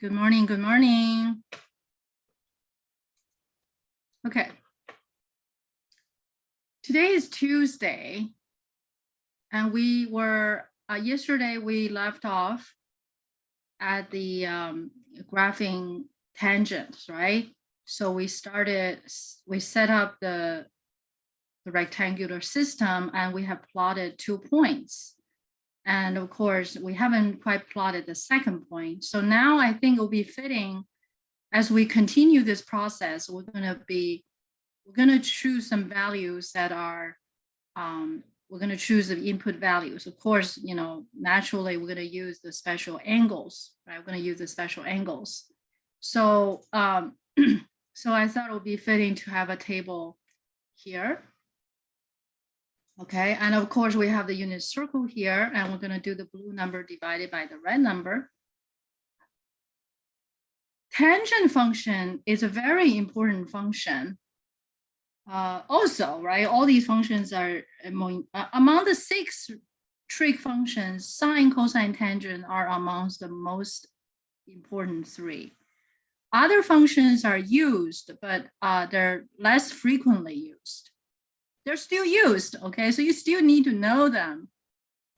Good morning, good morning. Okay. Today is Tuesday, and we were, yesterday we left off at the graphing tangents, right? So we set up the rectangular system, and we have plotted 2 points. And of course, we haven't quite plotted the second point. So now I think it'll be fitting as we continue this process, we're going to choose some values that are, we're going to choose the input values. Of course, you know, naturally we're going to use the special angles, right? We're going to use the special angles. So, so I thought it would be fitting to have a table here. Okay, and of course we have the unit circle here, and we're going to do the blue number divided by the red number. Tangent function is a very important function. Also, right, all these functions are among the 6 trig functions, sine, cosine, tangent are amongst the most important 3. Other functions are used, but they're less frequently used. They're still used, okay? So you still need to know them,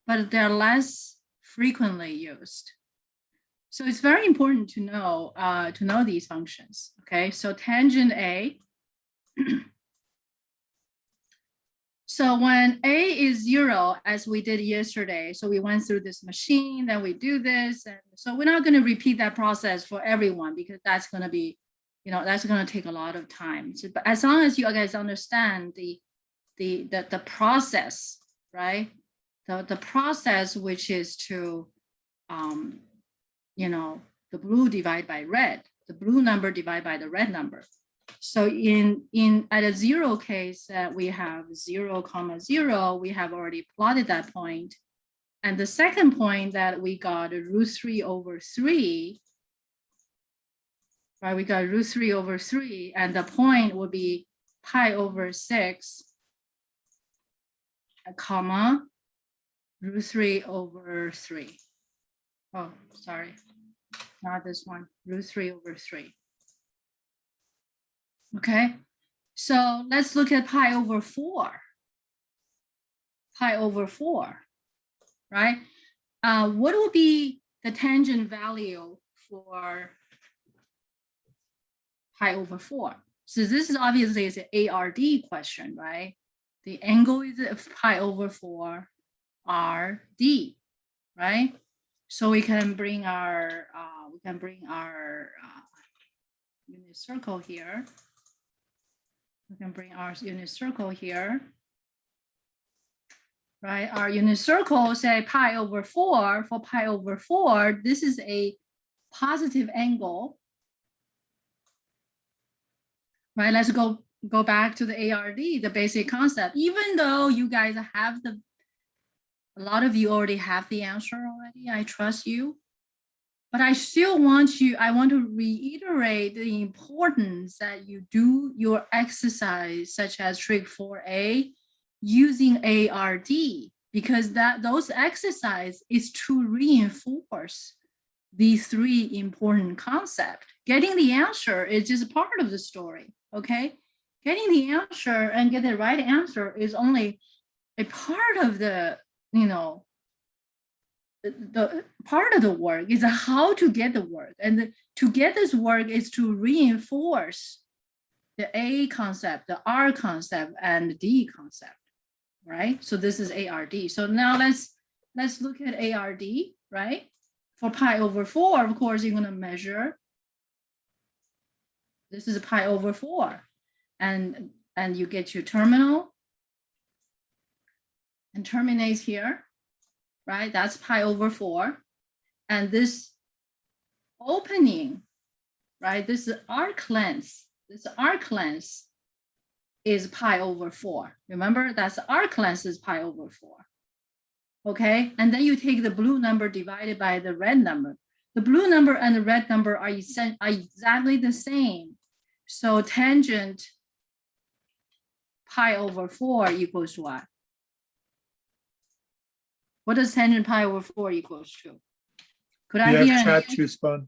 but they're less frequently used. So it's very important to know these functions, okay? So tangent A. So when A is 0, as we did yesterday, so we went through this machine, then we do this. And so we're not going to repeat that process for everyone because that's going to be, you know, that's going to take a lot of time. So, but as long as you guys understand the process, right? The process, which is to, you know, the blue divided by red, the blue number divided by the red number. So at a 0 case that we have 0, 0, we have already plotted that point. And the second point that we got √3/3, right? We got √3/3, and the point will be pi/6, comma, √3/3. Oh, sorry, not this one, √3/3. Okay, so let's look at pi/4. Pi/4, right? What will be the tangent value for pi/4? So this is obviously an ARD question, right? The angle is pi/4 RD, right? So we can bring our unit circle here. We can bring our unit circle here, right? Our unit circle, say pi/4, for pi/4, this is a positive angle, right? Let's go back to the ARD, the basic concept. Even though you guys have a lot of you already have the answer already, I trust you. But I still want to reiterate the importance that you do your exercise, such as trig 4A, using ARD, because those exercise is to reinforce these 3 important concepts. Getting the answer is just part of the story, okay? Getting the answer and get the right answer is only a part of the, you know, the part of the work is how to get the work, and to get this work is to reinforce the A concept, the R concept, and the D concept, right? So this is ARD. So now let's look at ARD, right? For pi/4, of course, you're going to measure. This is a pi/4, and you get your terminal and terminates here. Right, that's pi/4, and this opening, right, this arc length, is pi/4. Remember, that's arc length is pi/4. Okay, and then you take the blue number divided by the red number. The blue number and the red number are exactly the same. So tangent pi/4 equals what? What does tangent pi/4 equals to? Could I hear chat to respond?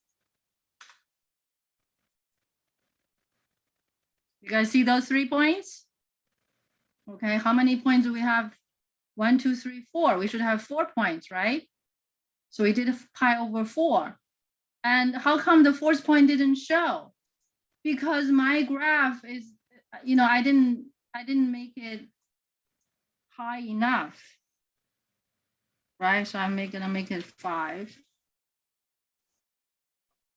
You guys see those 3 points? Okay, how many points do we have? 1, 2, 3, 4. We should have 4 points, right? So we did pi over 4. And how come the 4th point didn't show? Because my graph is, you know, I didn't make it high enough, right? So I'm gonna make it 5.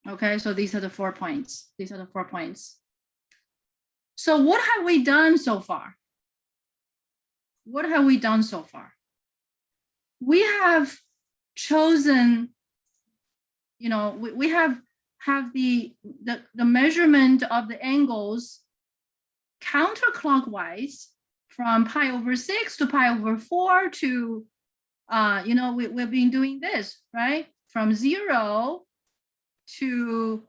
Okay, so these are the 4 points. These are the 4 points. So what have we done so far? What have we done so far? We have chosen, you know, we have the measurement of the angles counterclockwise from pi over 6 to pi over 4 to, you know, we've been doing this, right? From 0 to,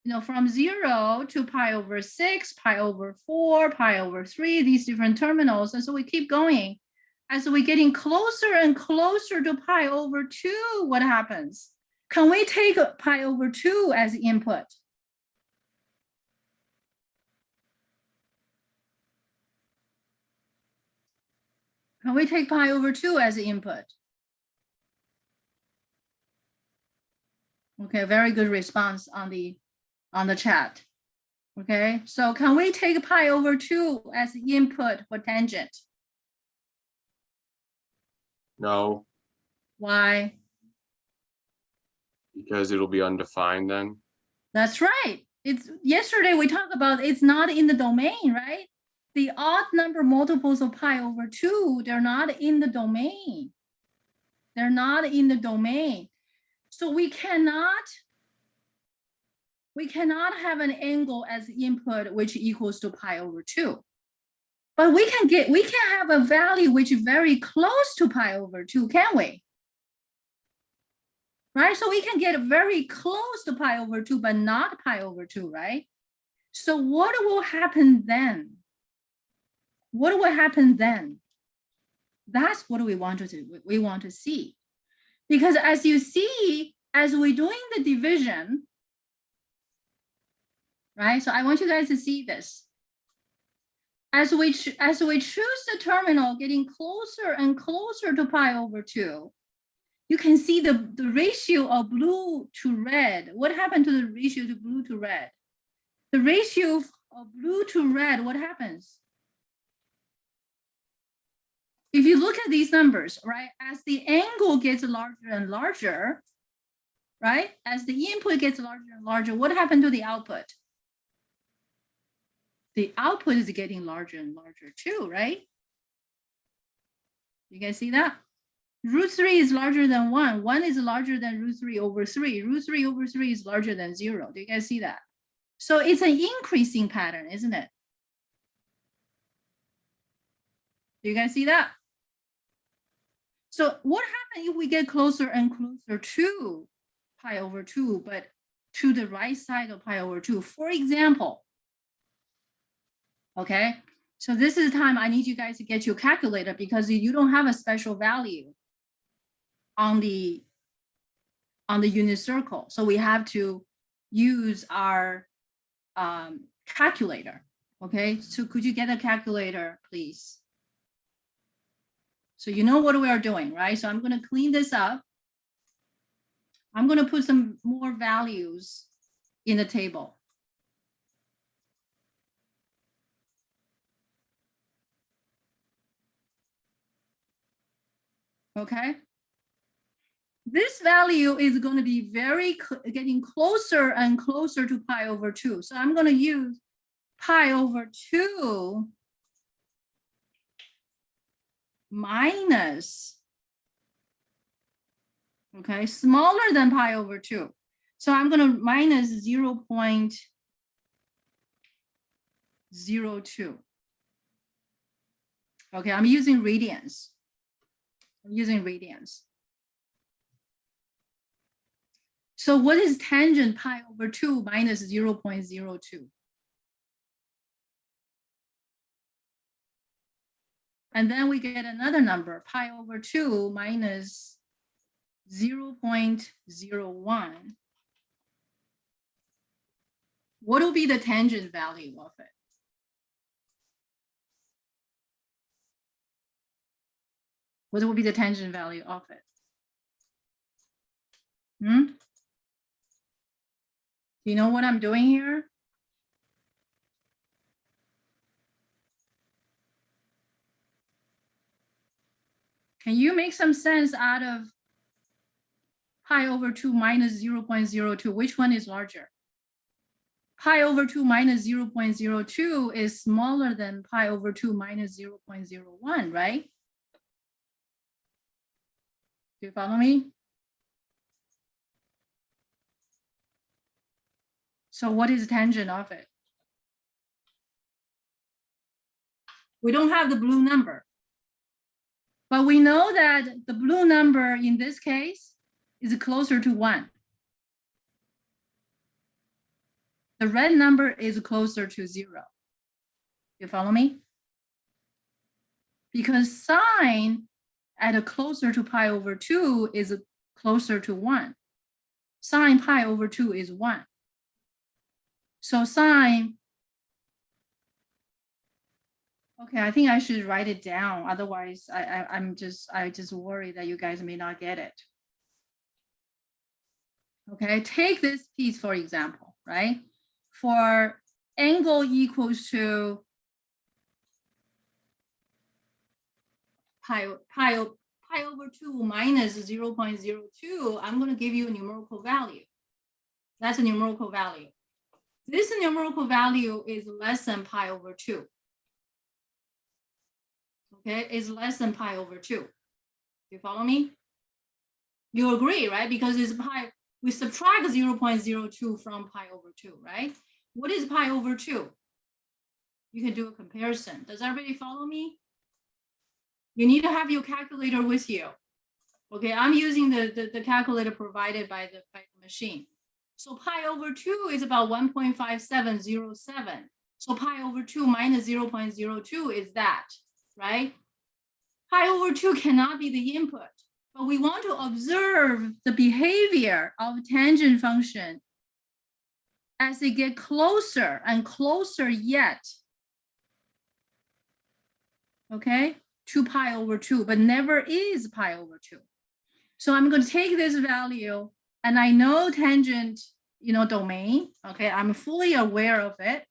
you know, from 0 to pi over 6, pi over 4, pi over 3, these different terminals. And so we keep going. As we're getting closer and closer to pi over 2, what happens? Can we take pi over 2 as input? Can we take pi over 2 as input? Okay, very good response on the chat. Okay, so can we take pi over 2 as input for tangent? No, Why? because it'll be undefined then. That's right. It's yesterday we talked about it's not in the domain, right? The odd number multiples of pi over 2, they're not in the domain. They're not in the domain. So we cannot have an angle as input which equals to pi over 2. But we can have a value which is very close to pi over 2, can we? Right? So we can get very close to pi over 2, but not pi over 2, right? So what will happen then? What will happen then? That's what we want to do. We want to see. Because as you see, as we're doing the division, right? So I want you guys to see this. As we choose the terminal getting closer and closer to pi over 2, you can see the ratio of blue to red. What happened to the ratio to blue to red? The ratio of blue to red, what happens? If you look at these numbers, right, as the angle gets larger and larger, right, as the input gets larger and larger, what happened to the output? The output is getting larger and larger too, right? You guys see that? Root 3 is larger than 1. 1 is larger than root 3 over 3. Root 3 over 3 is larger than 0. Do you guys see that? So it's an increasing pattern, isn't it? Do you guys see that? So what happens if we get closer and closer to pi over 2, but to the right side of pi over 2? For example, okay, so this is the time I need you guys to get your calculator because you don't have a special value on the unit circle. So we have to use our calculator. Okay, so could you get a calculator, please? So you know what we are doing, right? So I'm going to clean this up. I'm going to put some more values in the table. Okay. This value is going to be getting closer and closer to pi over 2. So I'm going to use pi over 2 minus, okay, smaller than pi over 2. So I'm going to minus 0.02. Okay, I'm using radians. So what is tangent pi over 2 minus 0.02? And then we get another number, pi over 2 minus 0.01. What will be the tangent value of it? What will be the tangent value of it? Hmm? Do you know what I'm doing here? Can you make some sense out of pi over 2 minus 0.02? Which one is larger? Pi over 2 minus 0.02 is smaller than pi over 2 minus 0.01, right? Do you follow me? So what is tangent of it? We don't have the blue number. But we know that the blue number in this case is closer to 1. The red number is closer to 0. You follow me? Because sine at a closer to pi over 2 is closer to 1. Sine pi over 2 is 1. So sine, okay, I think I should write it down. Otherwise, I just worry that you guys may not get it. Okay, take this piece for example, right? For angle equals to pi over 2 minus 0.02, I'm going to give you a numerical value. That's a numerical value. This numerical value is less than pi over 2. Okay, it's less than pi over 2. You follow me? You agree, right? Because it's pi, we subtract 0.02 from pi over 2, right? What is pi over 2? You can do a comparison. Does everybody follow me? You need to have your calculator with you. Okay, I'm using the calculator provided by the machine. So pi over 2 is about 1.5707. So pi over 2 minus 0.02 is that, right? Pi over 2 cannot be the input, but we want to observe the behavior of tangent function as they get closer and closer yet, okay, to pi over 2, but never is pi over 2. So I'm going to take this value, and I know tangent, domain, okay, I'm fully aware of it.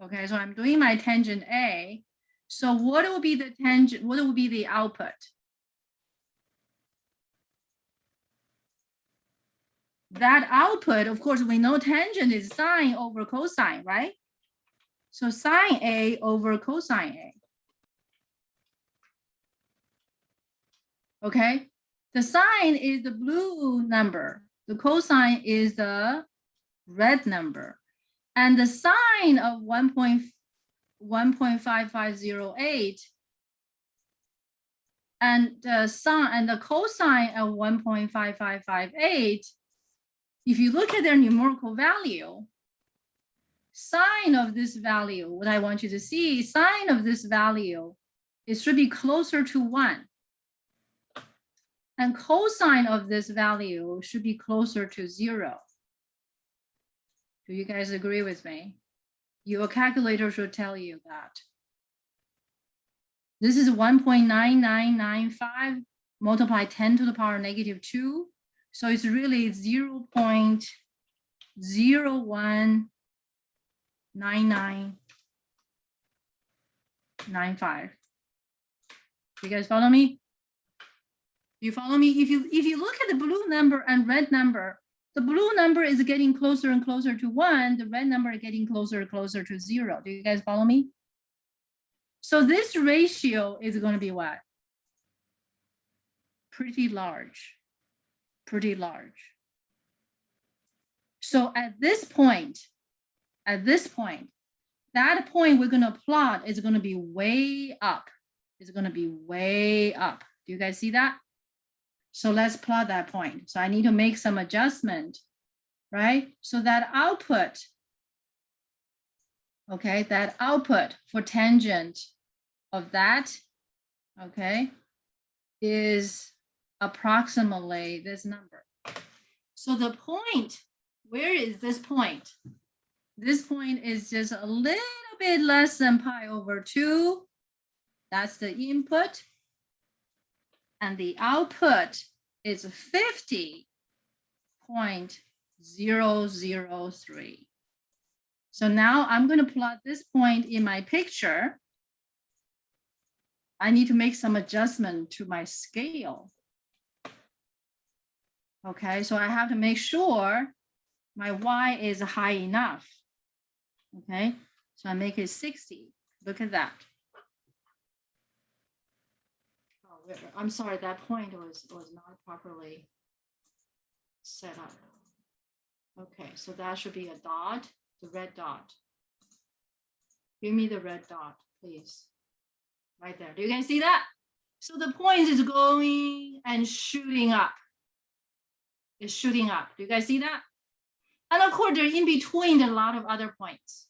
Okay, so I'm doing my tangent A. So what will be the tangent, what will be the output? That output, of course, we know tangent is sine over cosine, right? So sine A over cosine A. Okay, the sine is the blue number. The cosine is the red number. And the sine of 1.5508 and the sine and the cosine of 1.5558, if you look at their numerical value, sine of this value, what I want you to see, sine of this value, it should be closer to 1. And cosine of this value should be closer to 0. Do you guys agree with me? Your calculator should tell you that. This is 1.9995 multiplied 10 to the power negative 2. So it's really 0.019995. You guys follow me? You follow me? If you look at the blue number and red number, the blue number is getting closer and closer to 1. The red number is getting closer and closer to 0. Do you guys follow me? So this ratio is going to be what? Pretty large. Pretty large. So at this point, that point we're going to plot is going to be way up. It's going to be way up. Do you guys see that? So let's plot that point. So I need to make some adjustment, right? So that output, okay, that output for tangent of that, okay, is approximately this number. So the point, where is this point? This point is just a little bit less than pi over 2. That's the input. and the output is 50.003. So now I'm going to plot this point in my picture. I need to make some adjustment to my scale. Okay, so I have to make sure my Y is high enough. Okay, so I make it 60. Look at that. Oh, I'm sorry, that point was not properly set up. Okay, so that should be a dot, the red dot. Give me the red dot, please. Right there. Do you guys see that? So the point is going and shooting up. It's shooting up. Do you guys see that? And of course, they're in between a lot of other points.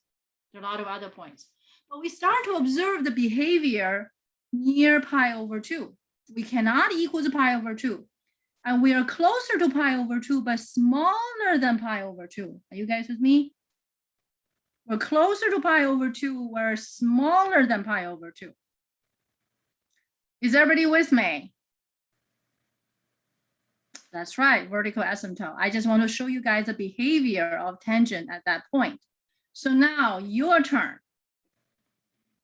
There are a lot of other points. But we start to observe the behavior near pi over 2. We cannot equal to pi over 2. And we are closer to pi over 2, but smaller than pi over 2. Are you guys with me? We're closer to pi over 2. We're smaller than pi over 2. Is everybody with me? That's right, vertical asymptote. I just want to show you guys the behavior of tangent at that point. So now your turn.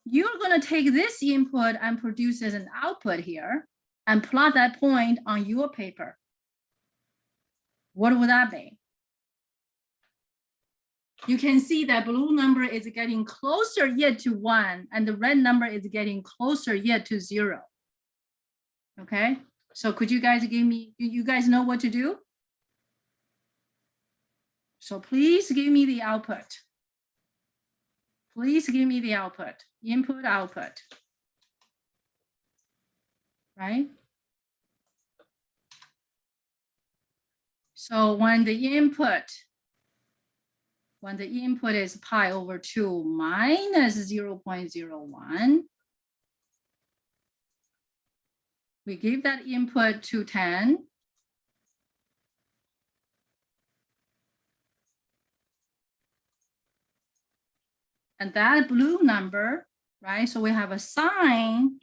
You're going to take this input and produce as an output here and plot that point on your paper. What would that be? You can see that blue number is getting closer yet to 1, and the red number is getting closer yet to 0. Okay, so could you guys give me, you guys know what to do? So please give me the output. Please give me the output, input, output. Right? So when the input is pi over 2 minus 0.01, we give that input to 10. And that blue number, right? So we have a sign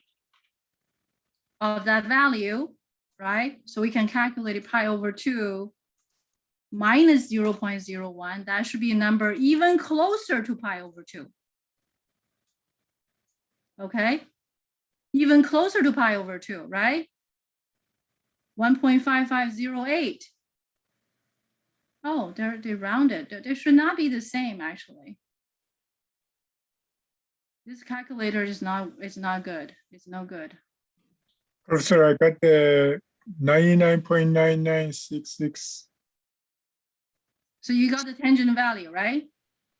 of that value, right? So we can calculate pi over 2 minus 0.01. That should be a number even closer to pi over 2. Okay? Even closer to pi over 2, right? 1.5508. Oh, they rounded. They should not be the same, actually. This calculator is not good. It's no good. Professor, I got the 99.9966. So you got the tangent value, right?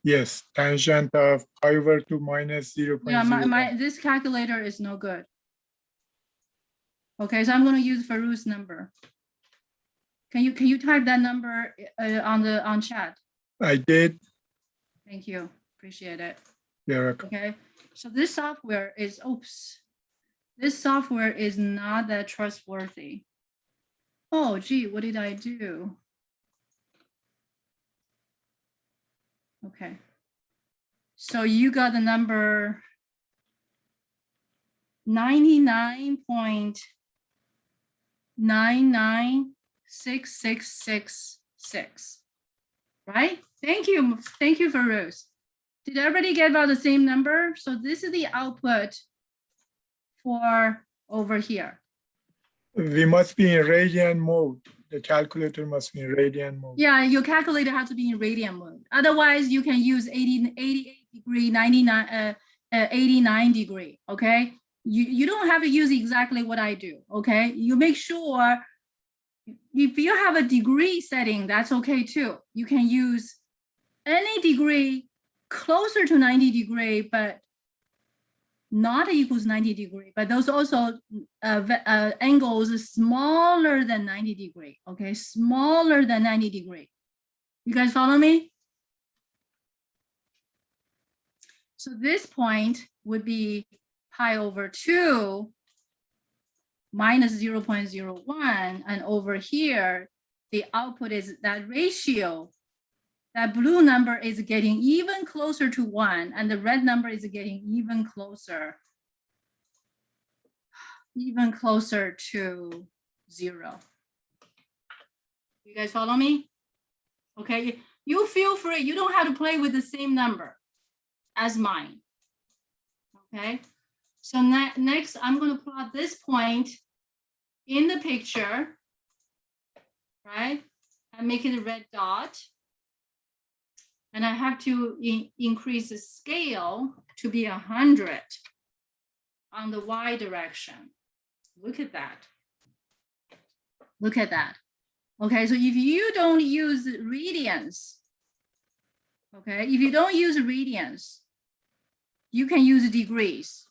Yes, tangent of pi over 2 minus 0.01. Yeah, this calculator is no good. Okay, so I'm going to use Farouz's number. Can you type that number on chat? I did. Thank you. Appreciate it. You're welcome. Okay. So this software is this software is not that trustworthy. Oh, gee, what did I do? Okay. So you got the number 99.996666, right? Thank you, Farouz. Did everybody get about the same number? So this is the output for over here. We must be in radian mode. The calculator must be in radian mode. Yeah, your calculator has to be in radian mode. Otherwise, you can use 88 degree, 89 degree, okay? You don't have to use exactly what I do, okay? You make sure if you have a degree setting, that's okay too. You can use any degree closer to 90 degree, but not equals 90 degree, but those also angles smaller than 90 degree, okay? Smaller than 90 degree. You guys follow me? So this point would be pi over 2 minus 0.01, and over here, the output is that ratio. That blue number is getting even closer to 1, and the red number is getting even closer. even closer to 0. You guys follow me? Okay, you feel free. You don't have to play with the same number as mine. Okay, so next I'm going to plot this point in the picture, right? And make it a red dot. And I have to increase the scale to be 100 on the Y direction. Look at that. Look at that. Okay, so if you don't use radians, okay, if you don't use radians, you can use degrees.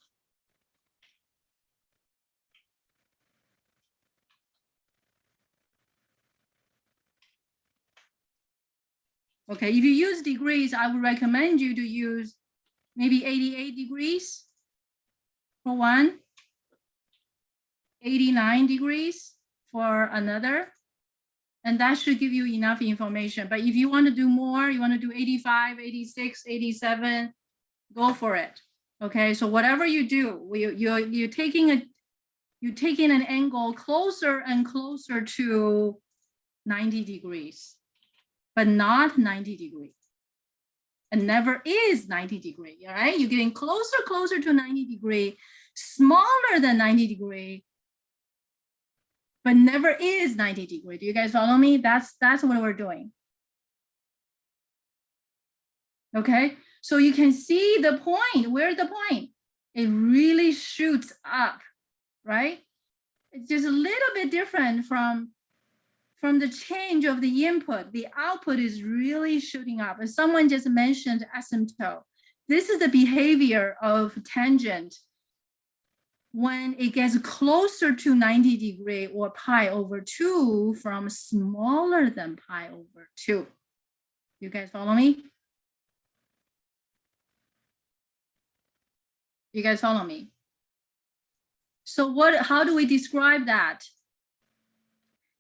Okay, if you use degrees, I would recommend you to use maybe 88 degrees for one, 89 degrees for another, and that should give you enough information. But if you want to do more, you want to do 85, 86, 87, go for it. Okay, so whatever you do, you're taking an angle closer and closer to 90 degrees, but not 90 degrees. It never is 90 degree, all right? You're getting closer to 90 degree, smaller than 90 degree, but never is 90 degree. Do you guys follow me? That's what we're doing. Okay, so you can see the point. Where's the point? It really shoots up, right? It's just a little bit different from the change of the input. The output is really shooting up. And someone just mentioned asymptote. This is the behavior of tangent when it gets closer to 90 degree or pi over 2 from smaller than pi over 2. You guys follow me? You guys follow me? So how do we describe that?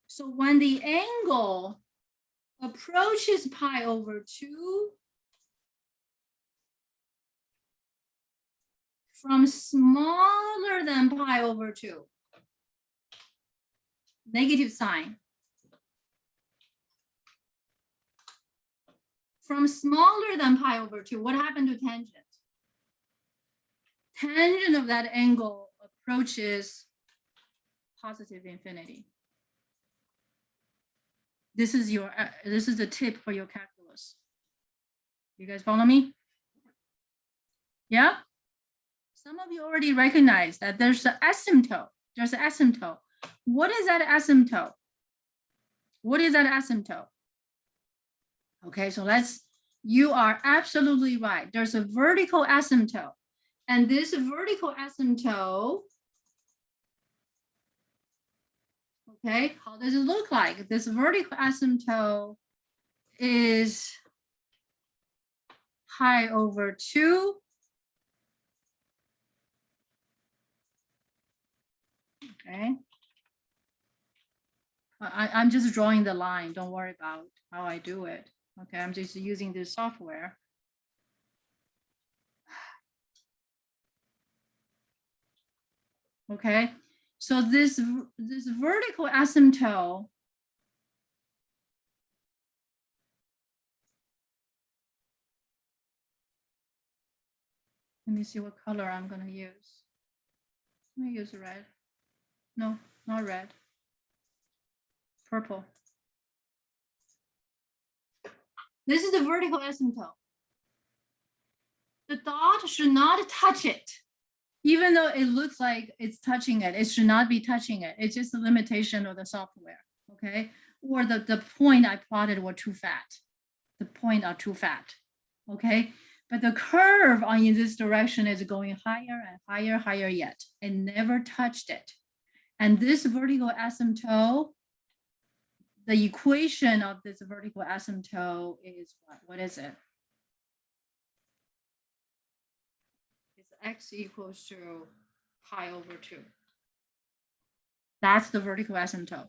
So when the angle approaches pi over 2 from smaller than pi over 2, negative sign. From smaller than pi over 2, what happened to tangent? Tangent of that angle approaches positive infinity. This is the tip for your calculus. You guys follow me? Yeah? Some of you already recognize that there's an asymptote. There's an asymptote. What is that asymptote? What is that asymptote? Okay, so you are absolutely right. There's a vertical asymptote. And this vertical asymptote, okay, how does it look like? This vertical asymptote is pi over 2. Okay. I'm just drawing the line. Don't worry about how I do it. Okay, I'm just using this software. Okay, so this vertical asymptote let me see what color I'm going to use. Let me use red. No, not red. Purple. This is the vertical asymptote. The dot should not touch it. Even though it looks like it's touching it, it should not be touching it. It's just a limitation of the software, okay? Or the point I plotted were too fat. The point are too fat, okay? But the curve in this direction is going higher and higher, higher yet. It never touched it. And this vertical asymptote, the equation of this vertical asymptote is what? What is it? It's x equals to pi over 2. That's the vertical asymptote.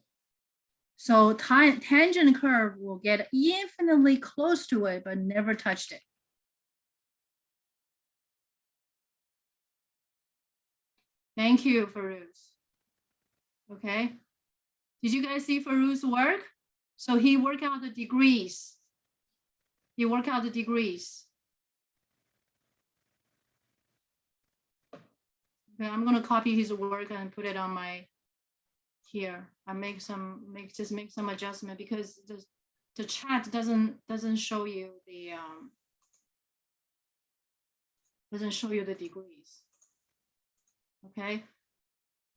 So tangent curve will get infinitely close to it, but never touched it. Thank you, Farouz. Okay. Did you guys see Farouz's work? So he worked out the degrees. He worked out the degrees. Okay, I'm gonna copy his work and put it on my here. I make some adjustment because the chat doesn't show you the degrees. Okay.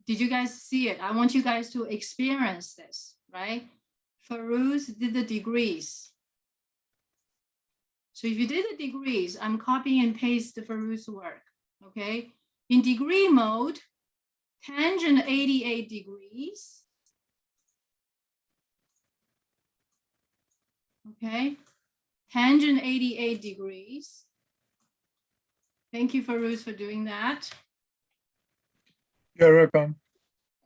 Did you guys see it? I want you guys to experience this, right? Farouz did the degrees. So if you did the degrees, I'm copying and paste the Farouz work, okay? In degree mode, tangent 88 degrees. Okay, tangent 88 degrees. Thank you, Farouz, for doing that. You're welcome.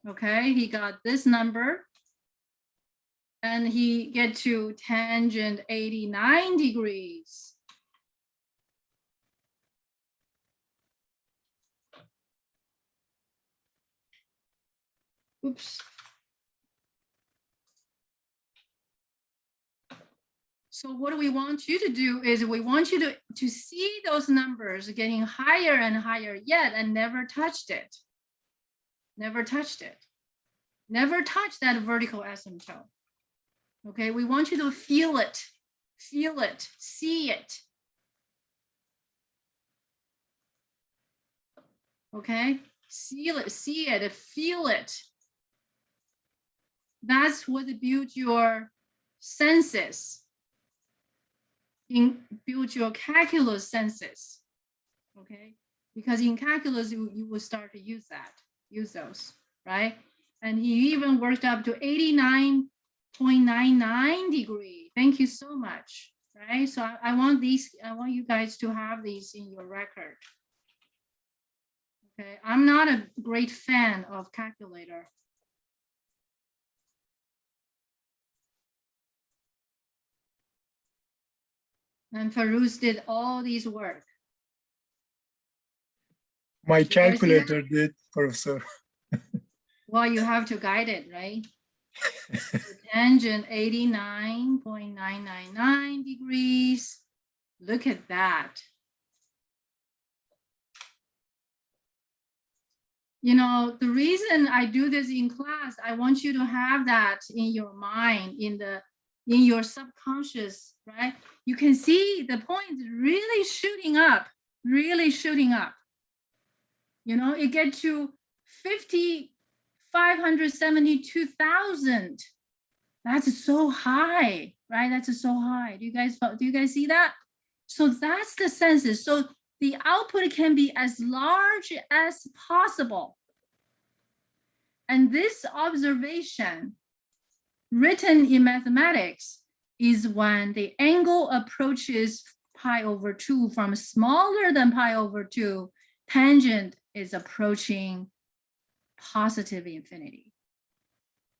Okay, he got this number. And he get to tangent 89 degrees. Oops. So what we want you to do is we want you to see those numbers getting higher and higher yet and never touched it. Never touched it. Never touch that vertical asymptote. Okay, we want you to feel it, see it. Okay, see it, feel it. That's what builds your senses, build your calculus senses. Okay, because in calculus you will start to use those, right? And he even worked up to 89.99 degree. Thank you so much, right? So I want you guys to have these in your record. Okay, I'm not a great fan of calculator. And Farouz did all these work. My calculator did, Professor. Well, you have to guide it, right? So tangent 89.999 degrees. Look at that. You know, the reason I do this in class, I want you to have that in your mind, in your subconscious, right? You can see the point is really shooting up. You know, it gets to 572,000. That's so high, right? That's so high. Do you guys see that? So that's the census. So the output can be as large as possible. And this observation written in mathematics is when the angle approaches pi over 2 from smaller than pi over 2, tangent is approaching positive infinity.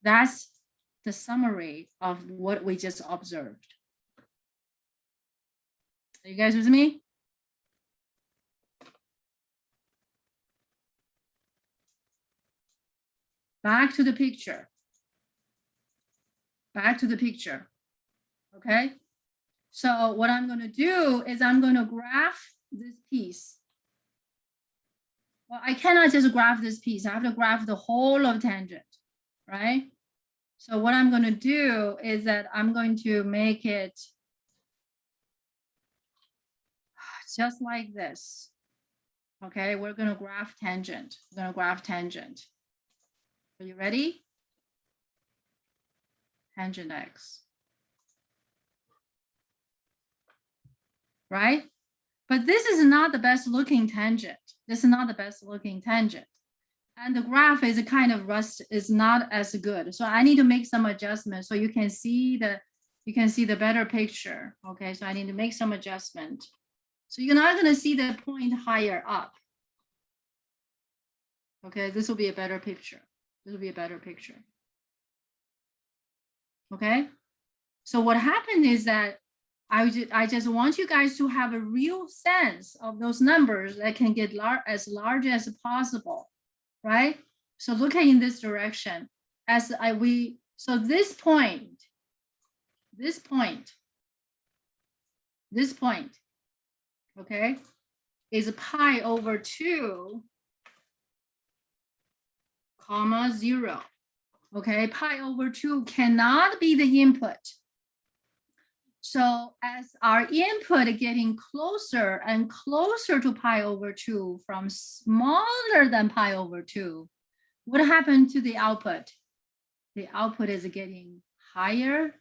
That's the summary of what we just observed. Are you guys with me? Back to the picture. Back to the picture. Okay. So what I'm going to do is I'm going to graph this piece. Well, I cannot just graph this piece. I have to graph the whole of tangent, right? So what I'm going to do is that I'm going to make it just like this. Okay, we're going to graph tangent. We're going to graph tangent. Are you ready? Tangent x. Right? But this is not the best looking tangent. This is not the best looking tangent. And the graph is kind of is not as good. So I need to make some adjustments so you can see the better picture. Okay, so I need to make some adjustment. So you're not going to see the point higher up. Okay, this will be a better picture. This will be a better picture. Okay, so what happened is that I just want you guys to have a real sense of those numbers that can get as large as possible, right? So look at in this direction. so this point, okay, is pi over 2, comma 0. Okay, pi over 2 cannot be the input. So as our input getting closer and closer to pi over 2 from smaller than pi over 2, what happened to the output? The output is getting higher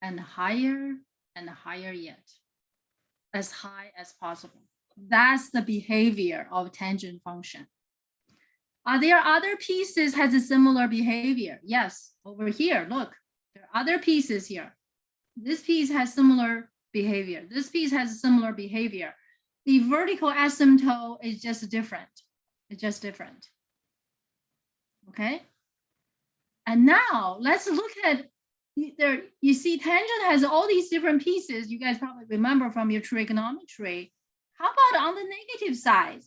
and higher and higher yet, as high as possible. That's the behavior of tangent function. Are there other pieces has a similar behavior? Yes, over here, look, there are other pieces here. This piece has similar behavior. This piece has similar behavior. The vertical asymptote is just different. It's just different. Okay. And now let's look at there. You see, tangent has all these different pieces. You guys probably remember from your trigonometry. How about on the negative side?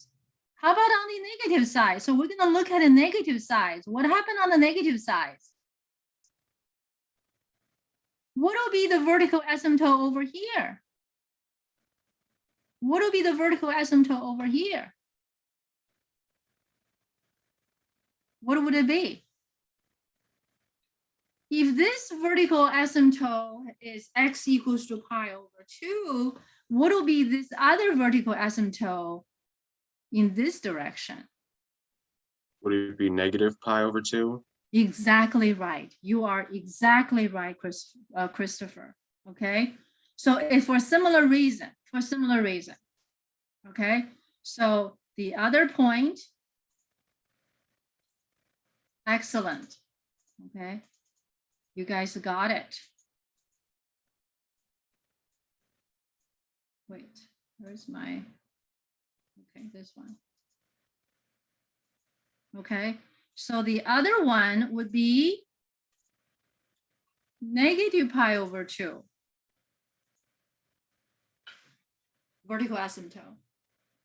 How about on the negative side? So we're going to look at the negative side. What happened on the negative side? What will be the vertical asymptote over here? What will be the vertical asymptote over here? What would it be? If this vertical asymptote is x equals to pi over 2, what will be this other vertical asymptote in this direction? Would it be negative pi over 2? Exactly right. You are exactly right, Christopher. Okay. So it's for similar reason, Okay. So the other point, excellent. Okay. You guys got it. Wait, where's my, okay, this one. Okay. So the other one would be negative pi over 2. Vertical asymptote.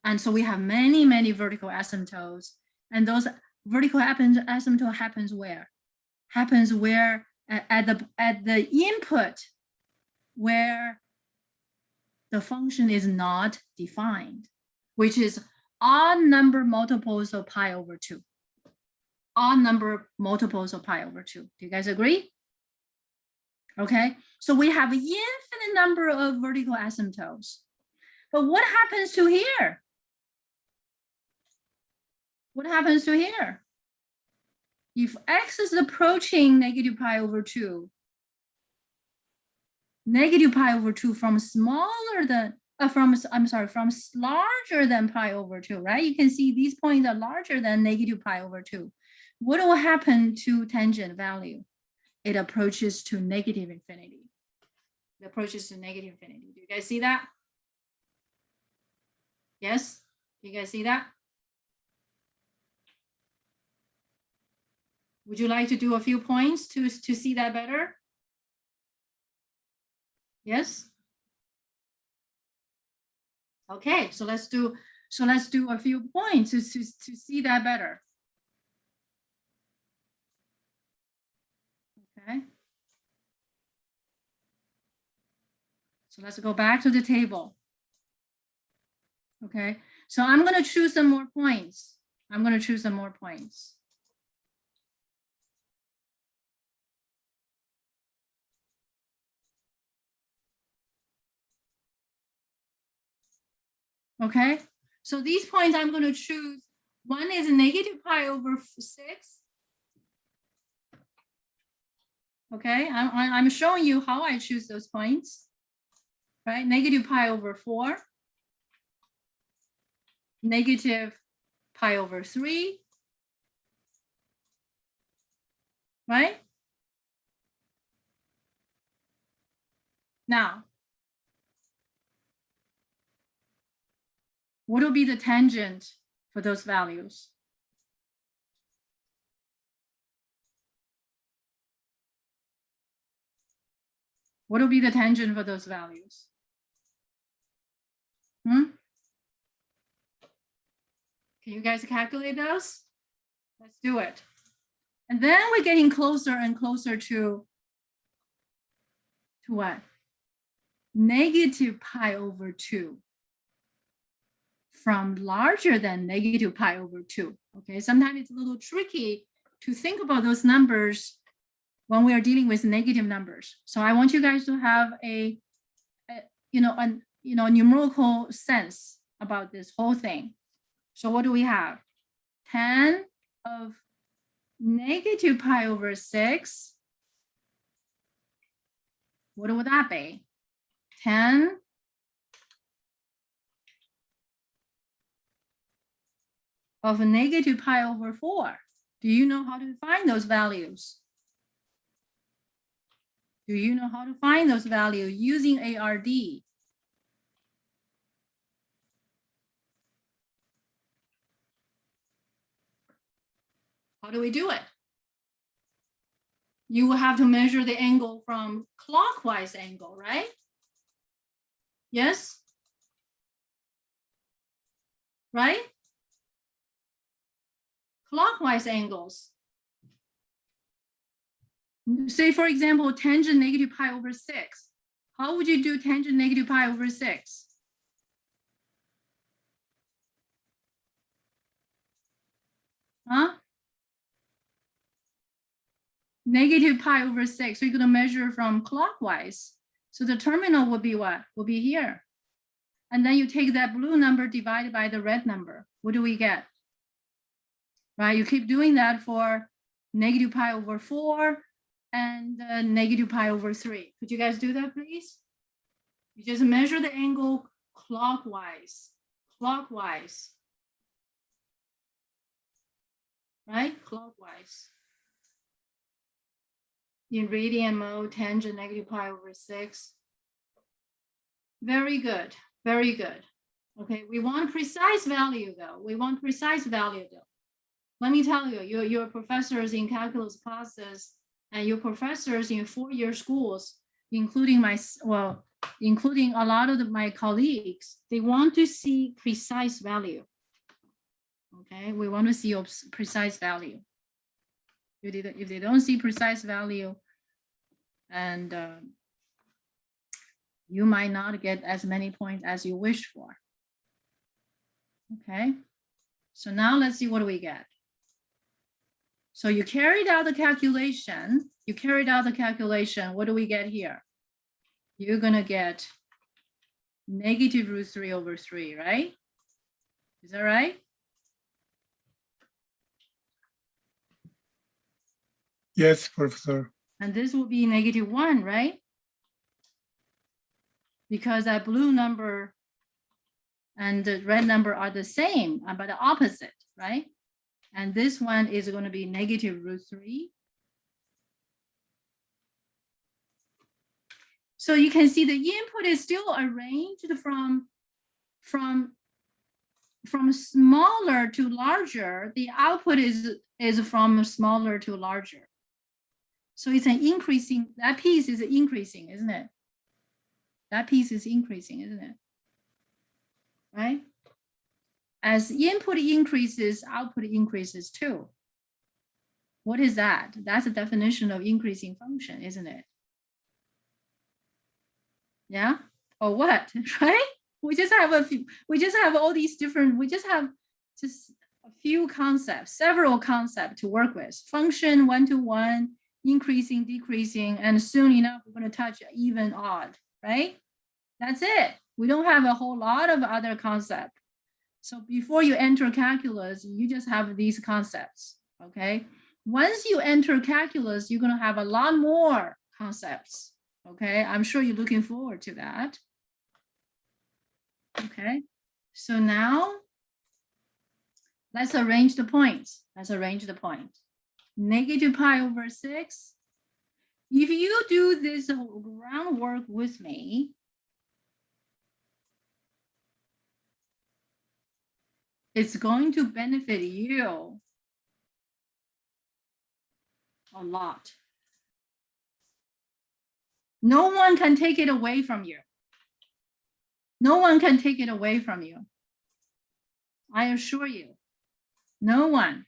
And so we have many, many vertical asymptotes. And those vertical asymptote happens where? Happens where at the input where the function is not defined, which is odd number multiples of pi over 2. Odd number multiples of pi over 2. Do you guys agree? Okay, so we have an infinite number of vertical asymptotes. But what happens to here? What happens to here? If x is approaching negative pi over 2, negative pi over 2 from smaller than, from larger than pi over 2, right? You can see these points are larger than negative pi over 2. What will happen to tangent value? It approaches to negative infinity. It approaches to negative infinity. Do you guys see that? Yes? Do you guys see that? Would you like to do a few points to see that better? Yes? Okay, so let's do a few points to see that better. Okay. So let's go back to the table. Okay, so I'm going to choose some more points. Okay, so these points I'm going to choose. One is negative pi over 6. Okay, I'm showing you how I choose those points. Right, negative pi over 4. Negative pi over 3. Right? Now, what will be the tangent for those values? What will be the tangent for those values? Can you guys calculate those? Let's do it. And then we're getting closer and closer to what? Negative pi over 2 from larger than negative pi over 2. Okay, sometimes it's a little tricky to think about those numbers when we are dealing with negative numbers. So I want you guys to have a numerical sense about this whole thing. So what do we have? 10 of negative pi over 6. What would that be? 10 of negative pi over 4. Do you know how to find those values? Do you know how to find those values using ARD? How do we do it? You will have to measure the angle from clockwise angle, right? Yes? Right? Clockwise angles. Say, for example, tangent negative pi over 6. How would you do tangent negative pi over 6? Huh? Negative pi over 6. So you're going to measure from clockwise. So the terminal will be what? Will be here. And then you take that blue number divided by the red number. What do we get? Right? You keep doing that for negative pi over 4 and negative pi over 3. Could you guys do that, please? You just measure the angle clockwise. Clockwise. Right? Clockwise. In radian mode, tangent negative pi over 6. Very good. Very good. Okay, we want precise value though. We want precise value though. Let me tell you, your professors in calculus classes and your professors in 4-year schools, including including a lot of my colleagues, they want to see precise value. Okay, we want to see a precise value. If they don't see precise value, and you might not get as many points as you wish for. Okay, so now let's see what do we get. So you carried out the calculation. What do we get here? You're gonna get negative root 3 over 3, right? Is that right? Yes, Professor. And this will be negative 1, right? Because that blue number and the red number are the same, but the opposite, right? And this one is going to be negative root 3. So you can see the input is still arranged from smaller to larger. The output is from smaller to larger. So it's an increasing, that piece is increasing, isn't it? That piece is increasing, isn't it? Right? As input increases, output increases too. What is that? That's a definition of increasing function, isn't it? Yeah? Or what? Right? We just have all these different, we just have just a few concepts, several concepts to work with. Function, one-to-one, increasing, decreasing, and soon enough, we're going to touch even, odd, right? That's it. We don't have a whole lot of other concepts. So before you enter calculus, you just have these concepts, okay? Once you enter calculus, you're going to have a lot more concepts, okay? I'm sure you're looking forward to that. Okay, so now let's arrange the points. Negative pi over 6. If you do this groundwork with me, it's going to benefit you a lot. No one can take it away from you. No one can take it away from you. I assure you, no one.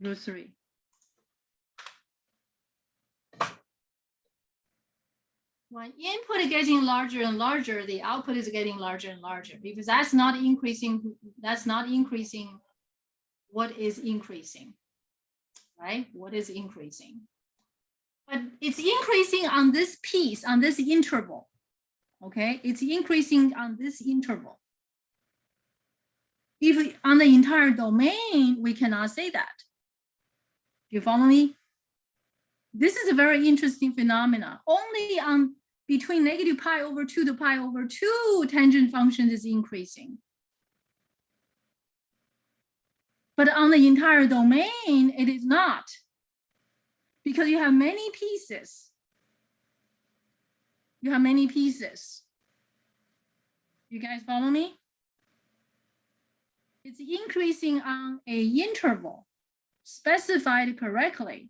root 3. When input is getting larger and larger, the output is getting larger and larger, because that's not increasing. That's not increasing. What is increasing, right? What is increasing? But it's increasing on this piece, on this interval. Okay, it's increasing on this interval. If on the entire domain, we cannot say that. Do you follow me? This is a very interesting phenomena. Only on between negative pi over 2 to pi over 2, tangent function is increasing. But on the entire domain, it is not. Because you have many pieces. You have many pieces. You guys follow me? It's increasing on a interval specified correctly.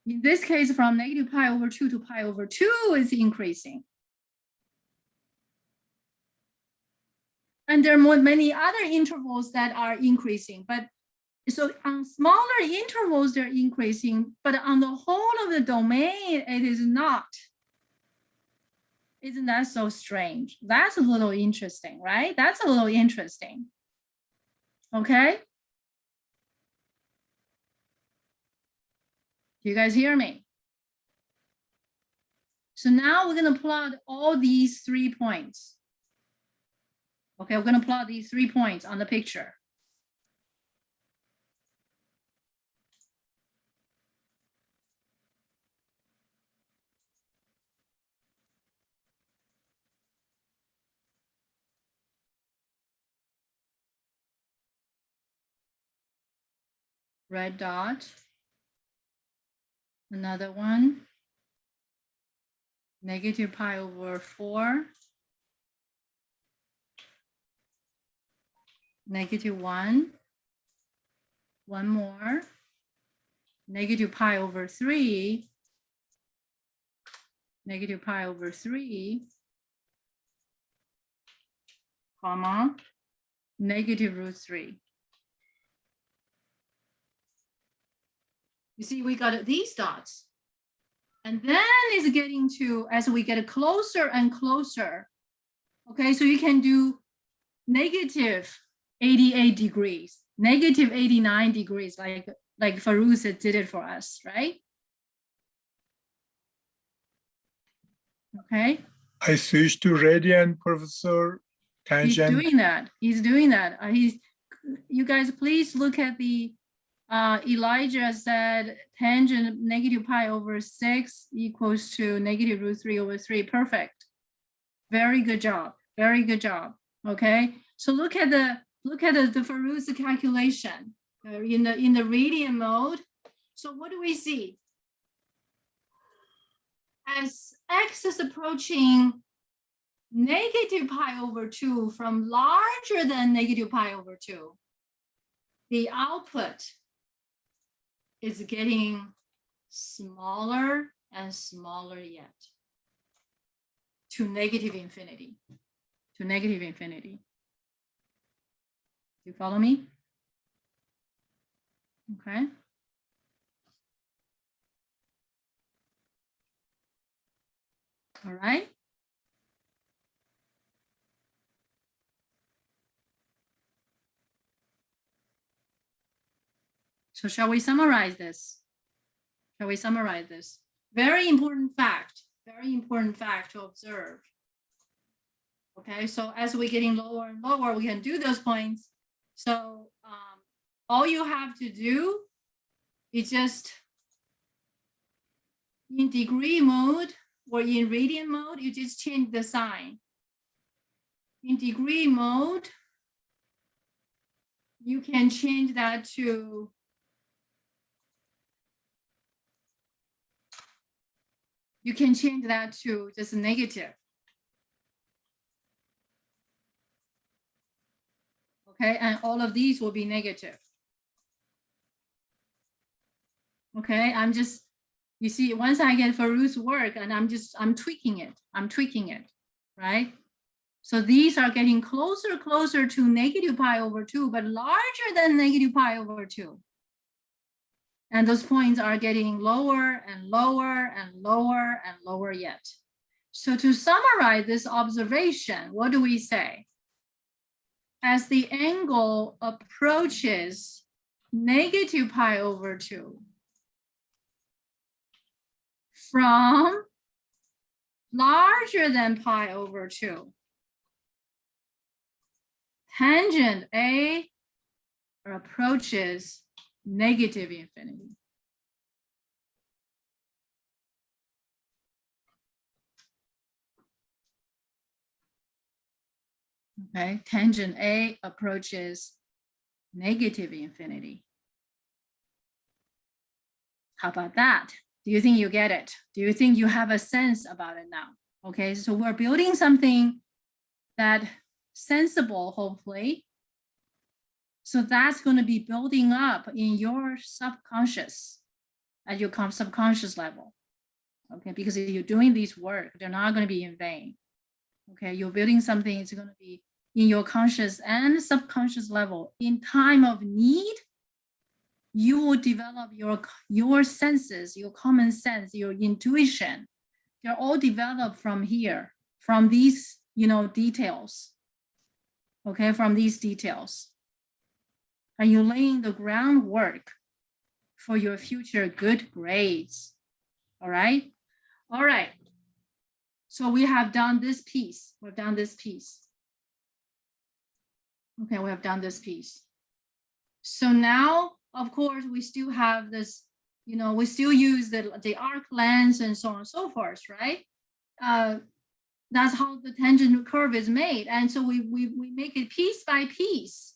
In this case, from negative pi over 2 to pi over 2 is increasing. And there are many other intervals that are increasing. But so on smaller intervals, they're increasing. But on the whole of the domain, it is not. Isn't that so strange? That's a little interesting, right? That's a little interesting. Okay? Do you guys hear me? So now we're going to plot all these 3 points. Okay, we're going to plot these 3 points on the picture. Red dot. Another one. Negative pi over 4. Negative 1. One more. Negative pi over 3. Negative pi over 3. Comma. Negative root 3. You see, we got these dots. And then it's getting to, as we get closer and closer, okay, so you can do negative 88 degrees, negative 89 degrees, like Farouza did it for us, right? Okay. I switched to radian, Professor. Tangent. He's doing that. He's doing that. You guys, please look at the, Elijah said tangent negative pi over 6 equals to negative root 3 over 3. Perfect. Very good job. Very good job. Okay. So look at the Farouza calculation in the radian mode. So what do we see? As x is approaching negative pi over 2 from larger than negative pi over 2, the output is getting smaller and smaller yet to negative infinity, to negative infinity. You follow me? Okay. All right. So shall we summarize this? Shall we summarize this? Very important fact to observe. Okay, so as we're getting lower and lower, we can do those points. So all you have to do is just in degree mode or in radian mode, you just change the sign. In degree mode, you can change that to just negative. Okay, and all of these will be negative. Okay, you see, once I get Farouza's work and I'm tweaking it, right? So these are getting closer to negative pi over 2, but larger than negative pi over 2. And those points are getting lower and lower and lower and lower yet. So to summarize this observation, what do we say? As the angle approaches negative pi over 2 from larger than pi over 2, tangent A approaches negative infinity. Okay, tangent A approaches negative infinity. How about that? Do you think you get it? Do you think you have a sense about it now? Okay, so we're building something that sensible, hopefully. So that's going to be building up in your subconscious, at your subconscious level. Okay, because if you're doing this work, they're not going to be in vain. Okay, you're building something, it's going to be in your conscious and subconscious level. In time of need, you will develop your senses, your common sense, your intuition. They're all developed from here, from these, details. Okay, from these details. And you're laying the groundwork for your future good grades. All right? All right. So we have done this piece. We've done this piece. Okay, we have done this piece. So now, of course, we still have this, we still use the arc length and so on and so forth, right? That's how the tangent curve is made. And so we make it piece by piece,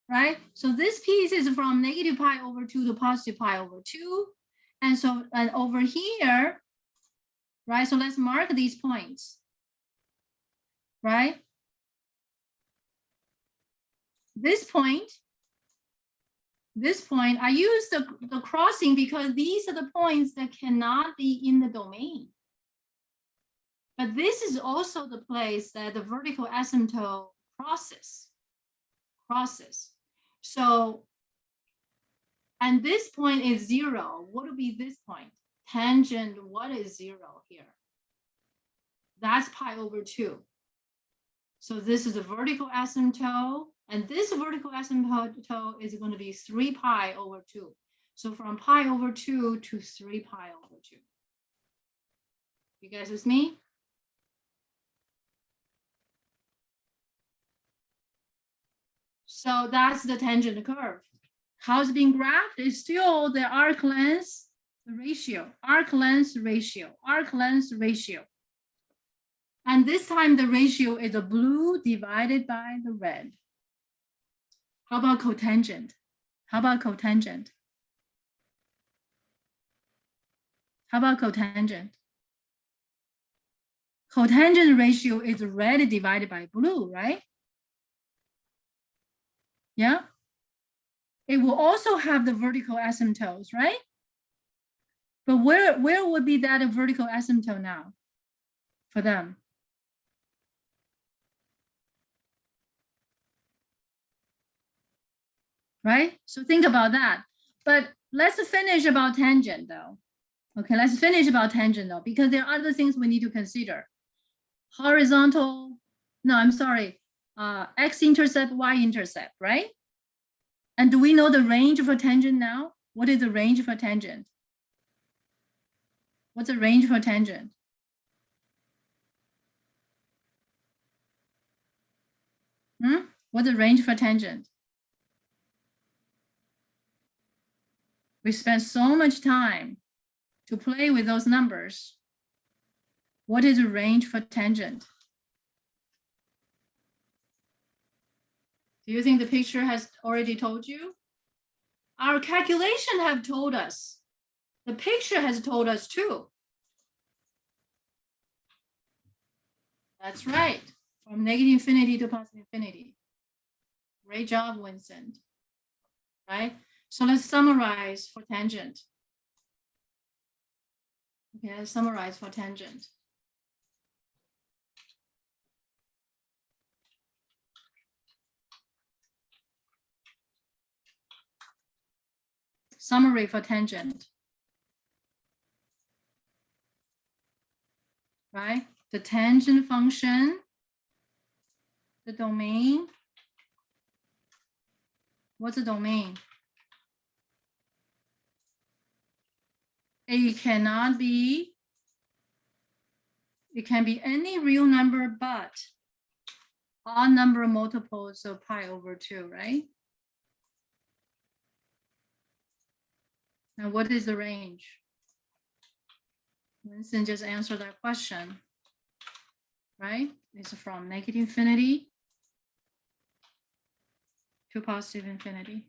right? So this piece is from negative pi over 2 to positive pi over 2. And so and over here, right? So let's mark these points, right? This point, I use the crossing because these are the points that cannot be in the domain. But this is also the place that the vertical asymptote crosses. So, and this point is 0. What would be this point? Tangent, what is 0 here? That's pi over 2. So this is a vertical asymptote, and this vertical asymptote is going to be 3 pi over 2. So from pi over 2 to 3 pi over 2. You guys with me? So that's the tangent curve. How it's being graphed is still the arc length ratio, arc length ratio, arc length ratio. And this time the ratio is the blue divided by the red. How about cotangent? How about cotangent? How about cotangent? Cotangent ratio is red divided by blue, right? Yeah. It will also have the vertical asymptotes, right? But where would be that a vertical asymptote now for them? Right? So think about that. But let's finish about tangent though. Okay, let's finish about tangent though, because there are other things we need to consider. Horizontal, no, I'm sorry, x-intercept, y-intercept, right? And do we know the range for tangent now? What is the range for tangent? What's the range for tangent? What's the range for tangent? We spent so much time to play with those numbers. What is the range for tangent? Do you think the picture has already told you? Our calculation have told us. The picture has told us too. That's right. From negative infinity to positive infinity. Great job, Vincent. Right? So let's summarize for tangent. Okay, let's summarize for tangent. summary for tangent. Right? The tangent function, the domain. What's the domain? It cannot be, it can be any real number but odd number multiples of pi over 2, right? Now, what is the range? Winston just answered that question, right? It's from negative infinity to positive infinity,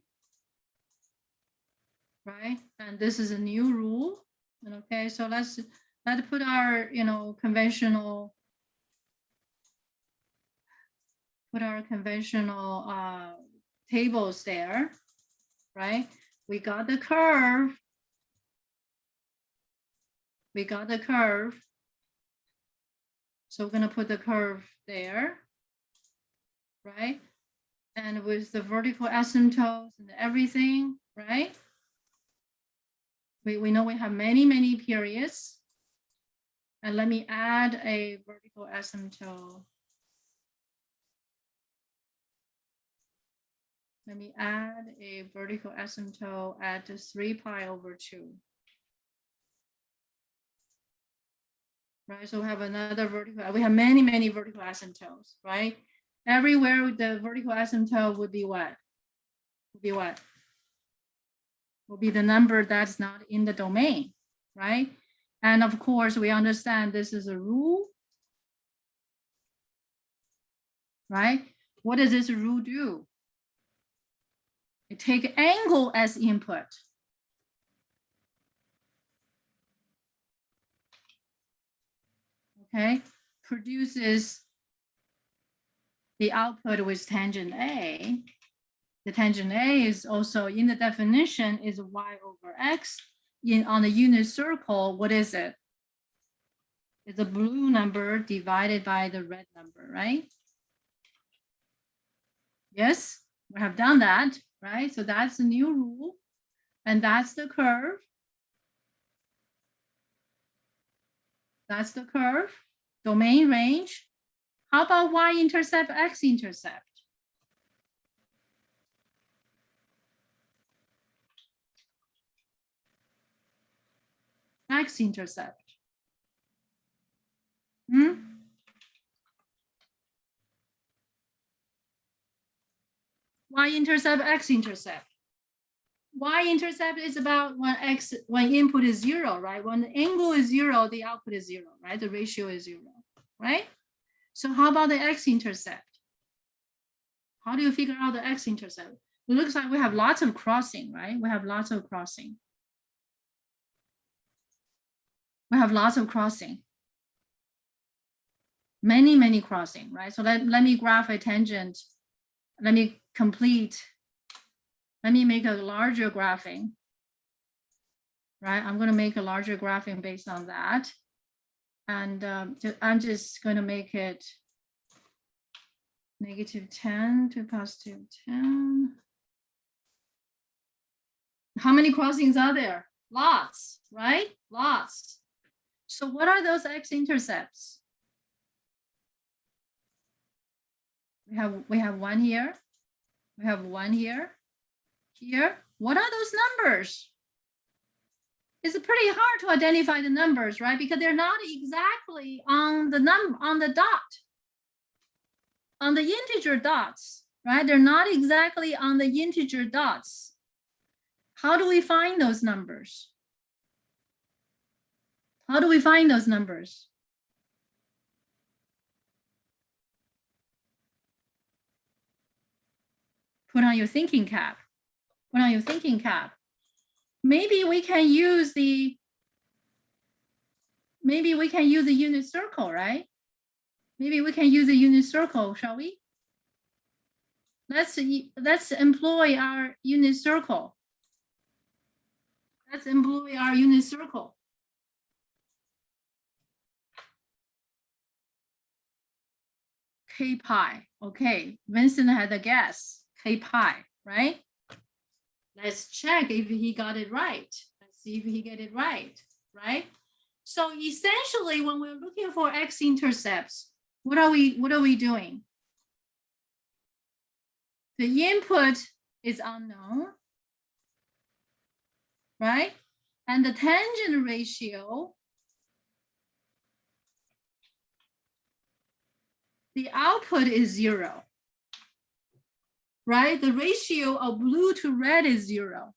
right? And this is a new rule. And okay, so let's put our, conventional, tables there, right? We got the curve. So we're gonna put the curve there, right? And with the vertical asymptotes and everything, right? We know we have many periods. And let me add a vertical asymptote. Let me add a vertical asymptote at 3 pi over 2. Right, so we have another vertical, we have many vertical asymptotes, right? Everywhere the vertical asymptote would be what? Will be the number that's not in the domain, right? And of course, we understand this is a rule, right? What does this rule do? It takes angle as input. Okay, produces the output with tangent A. The tangent A is also in the definition is y over x. On the unit circle, what is it? It's a blue number divided by the red number, right? Yes, we have done that, right? So that's the new rule, and that's the curve. That's the curve, domain range. How about y-intercept, x-intercept? X-intercept. Y-intercept, x-intercept. Y-intercept is about when input is 0, right? When the angle is 0, the output is 0, right? The ratio is 0, right? So how about the x-intercept? How do you figure out the x-intercept? It looks like we have lots of crossing, right? We have lots of crossing. Many crossing, right? So let me graph a tangent. Let me make a larger graphing, right? I'm going to make a larger graphing based on that. And I'm just going to make it -10 to +10. How many crossings are there? Lots, right? Lots. So what are those x-intercepts? We have one here. We have one here. Here. What are those numbers? It's pretty hard to identify the numbers, right? Because they're not exactly on the dot, on the integer dots, right? They're not exactly on the integer dots. How do we find those numbers? How do we find those numbers? Put on your thinking cap. Put on your thinking cap. Maybe we can use the unit circle, right? Maybe we can use the unit circle, shall we? Let's employ our unit circle. Let's employ our unit circle. K pi. Okay, Vincent had a guess. K pi, right? Let's check if he got it right. Let's see if he get it right, right? So essentially, when we're looking for x-intercepts, what are we doing? The input is unknown, right? And the tangent ratio, the output is 0, right? The ratio of blue to red is 0.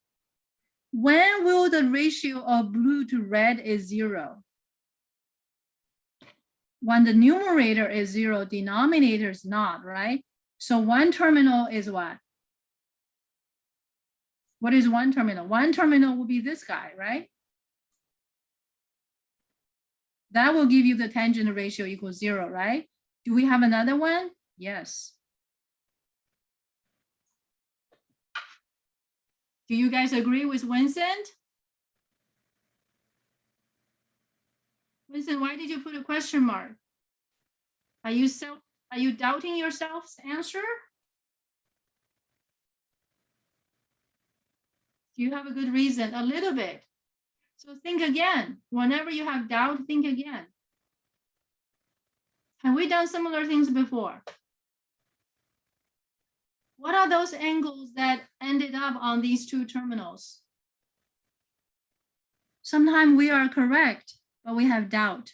When will the ratio of blue to red is 0? When the numerator is 0, denominator is not, right? So one terminal is what? What is one terminal? One terminal will be this guy, right? That will give you the tangent ratio equals 0, right? Do we have another one? Yes. Do you guys agree with Vincent? Vincent, why did you put a question mark? Are you doubting yourself's answer? Do you have a good reason? A little bit. So think again. Whenever you have doubt, think again. Have we done similar things before? What are those angles that ended up on these two terminals? Sometimes we are correct, but we have doubt.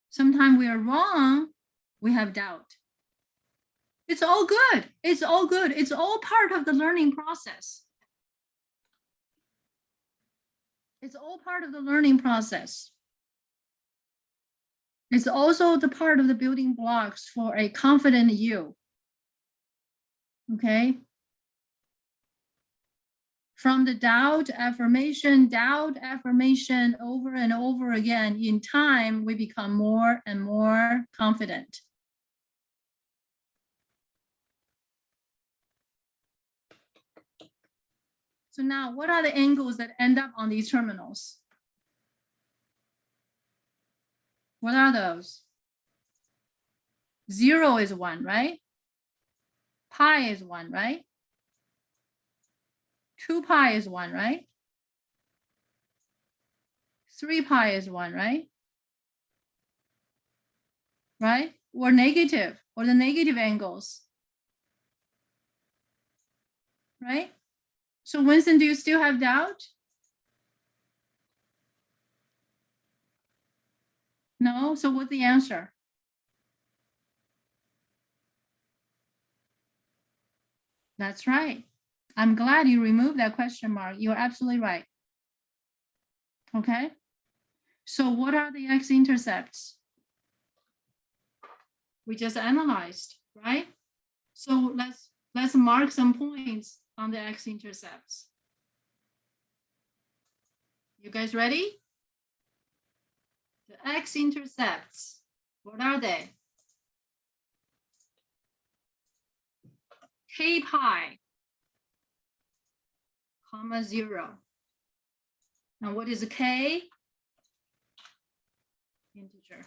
Sometimes we are wrong, we have doubt. It's all good. It's all good. It's all part of the learning process. It's all part of the learning process. It's also the part of the building blocks for a confident you. Okay. From the doubt, affirmation, over and over again, in time, we become more and more confident. So now, what are the angles that end up on these terminals? What are those? 0 is 1, right? Pi is 1, right? 2 pi is 1, right? 3 pi is 1, right? Right? Or negative, or the negative angles. Right? So Winston, do you still have doubt? No? So what's the answer? That's right. I'm glad you removed that question mark. You're absolutely right. Okay. So what are the x-intercepts? We just analyzed, right? So let's mark some points on the x-intercepts. You guys ready? The x-intercepts, what are they? K pi, comma 0. Now what is a K? Integer.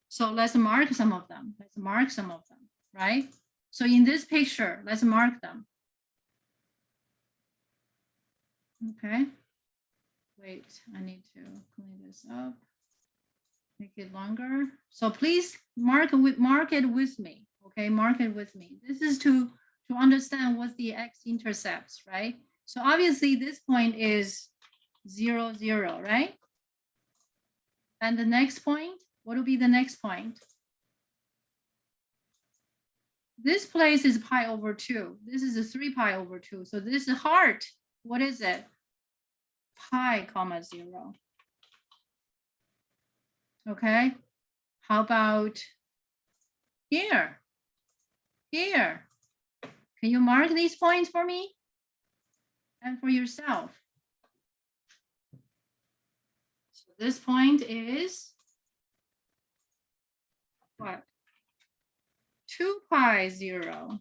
So let's mark some of them. Let's mark some of them, right? So in this picture, let's mark them. Okay. Wait, I need to clean this up. Make it longer. So please mark it with me. Okay, mark it with me. This is to understand what the x-intercepts, right? So obviously this point is 0, 0, right? And the next point, what will be the next point? This place is pi over 2. This is a 3 pi over 2. So this is heart. What is it? Pi, comma 0. Okay. How about here? Here. Can you mark these points for me? And for yourself. So this point is what? 2 pi 0.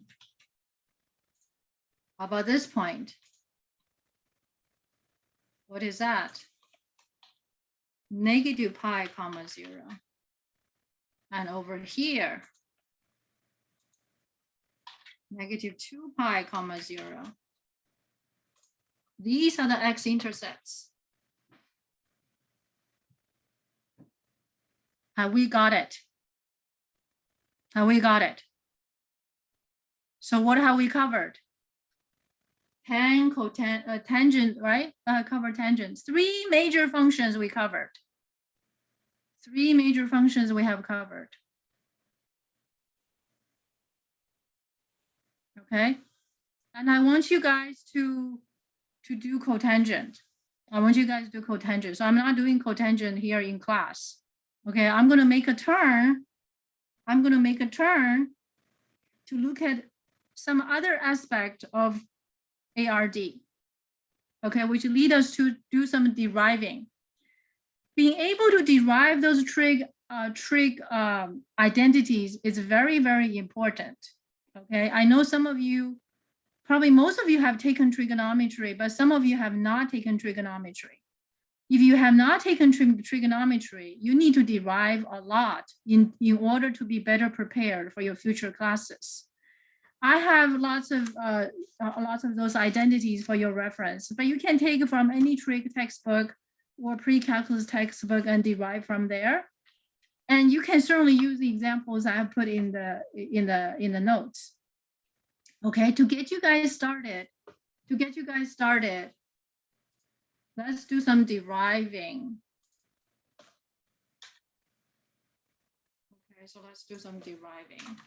How about this point? What is that? Negative pi, comma 0. And over here, negative 2 pi comma 0. These are the x-intercepts. Have we got it? Have we got it? So what have we covered? Tangent, right? Cover tangents. 3 major functions we covered. 3 major functions we have covered. Okay. And I want you guys to do cotangent. I want you guys to do cotangent. So I'm not doing cotangent here in class. Okay, I'm going to make a turn. I'm going to make a turn to look at some other aspect of ARD. Okay, which lead us to do some deriving. Being able to derive those trig identities is very, very important. Okay, I know some of you, probably most of you have taken trigonometry, but some of you have not taken trigonometry. If you have not taken trigonometry, you need to derive a lot in order to be better prepared for your future classes. I have lots of those identities for your reference, but you can take from any trig textbook or pre-calculus textbook and derive from there. And you can certainly use the examples I have put in the notes. Okay, to get you guys started, let's do some deriving. Okay, so let's do some deriving.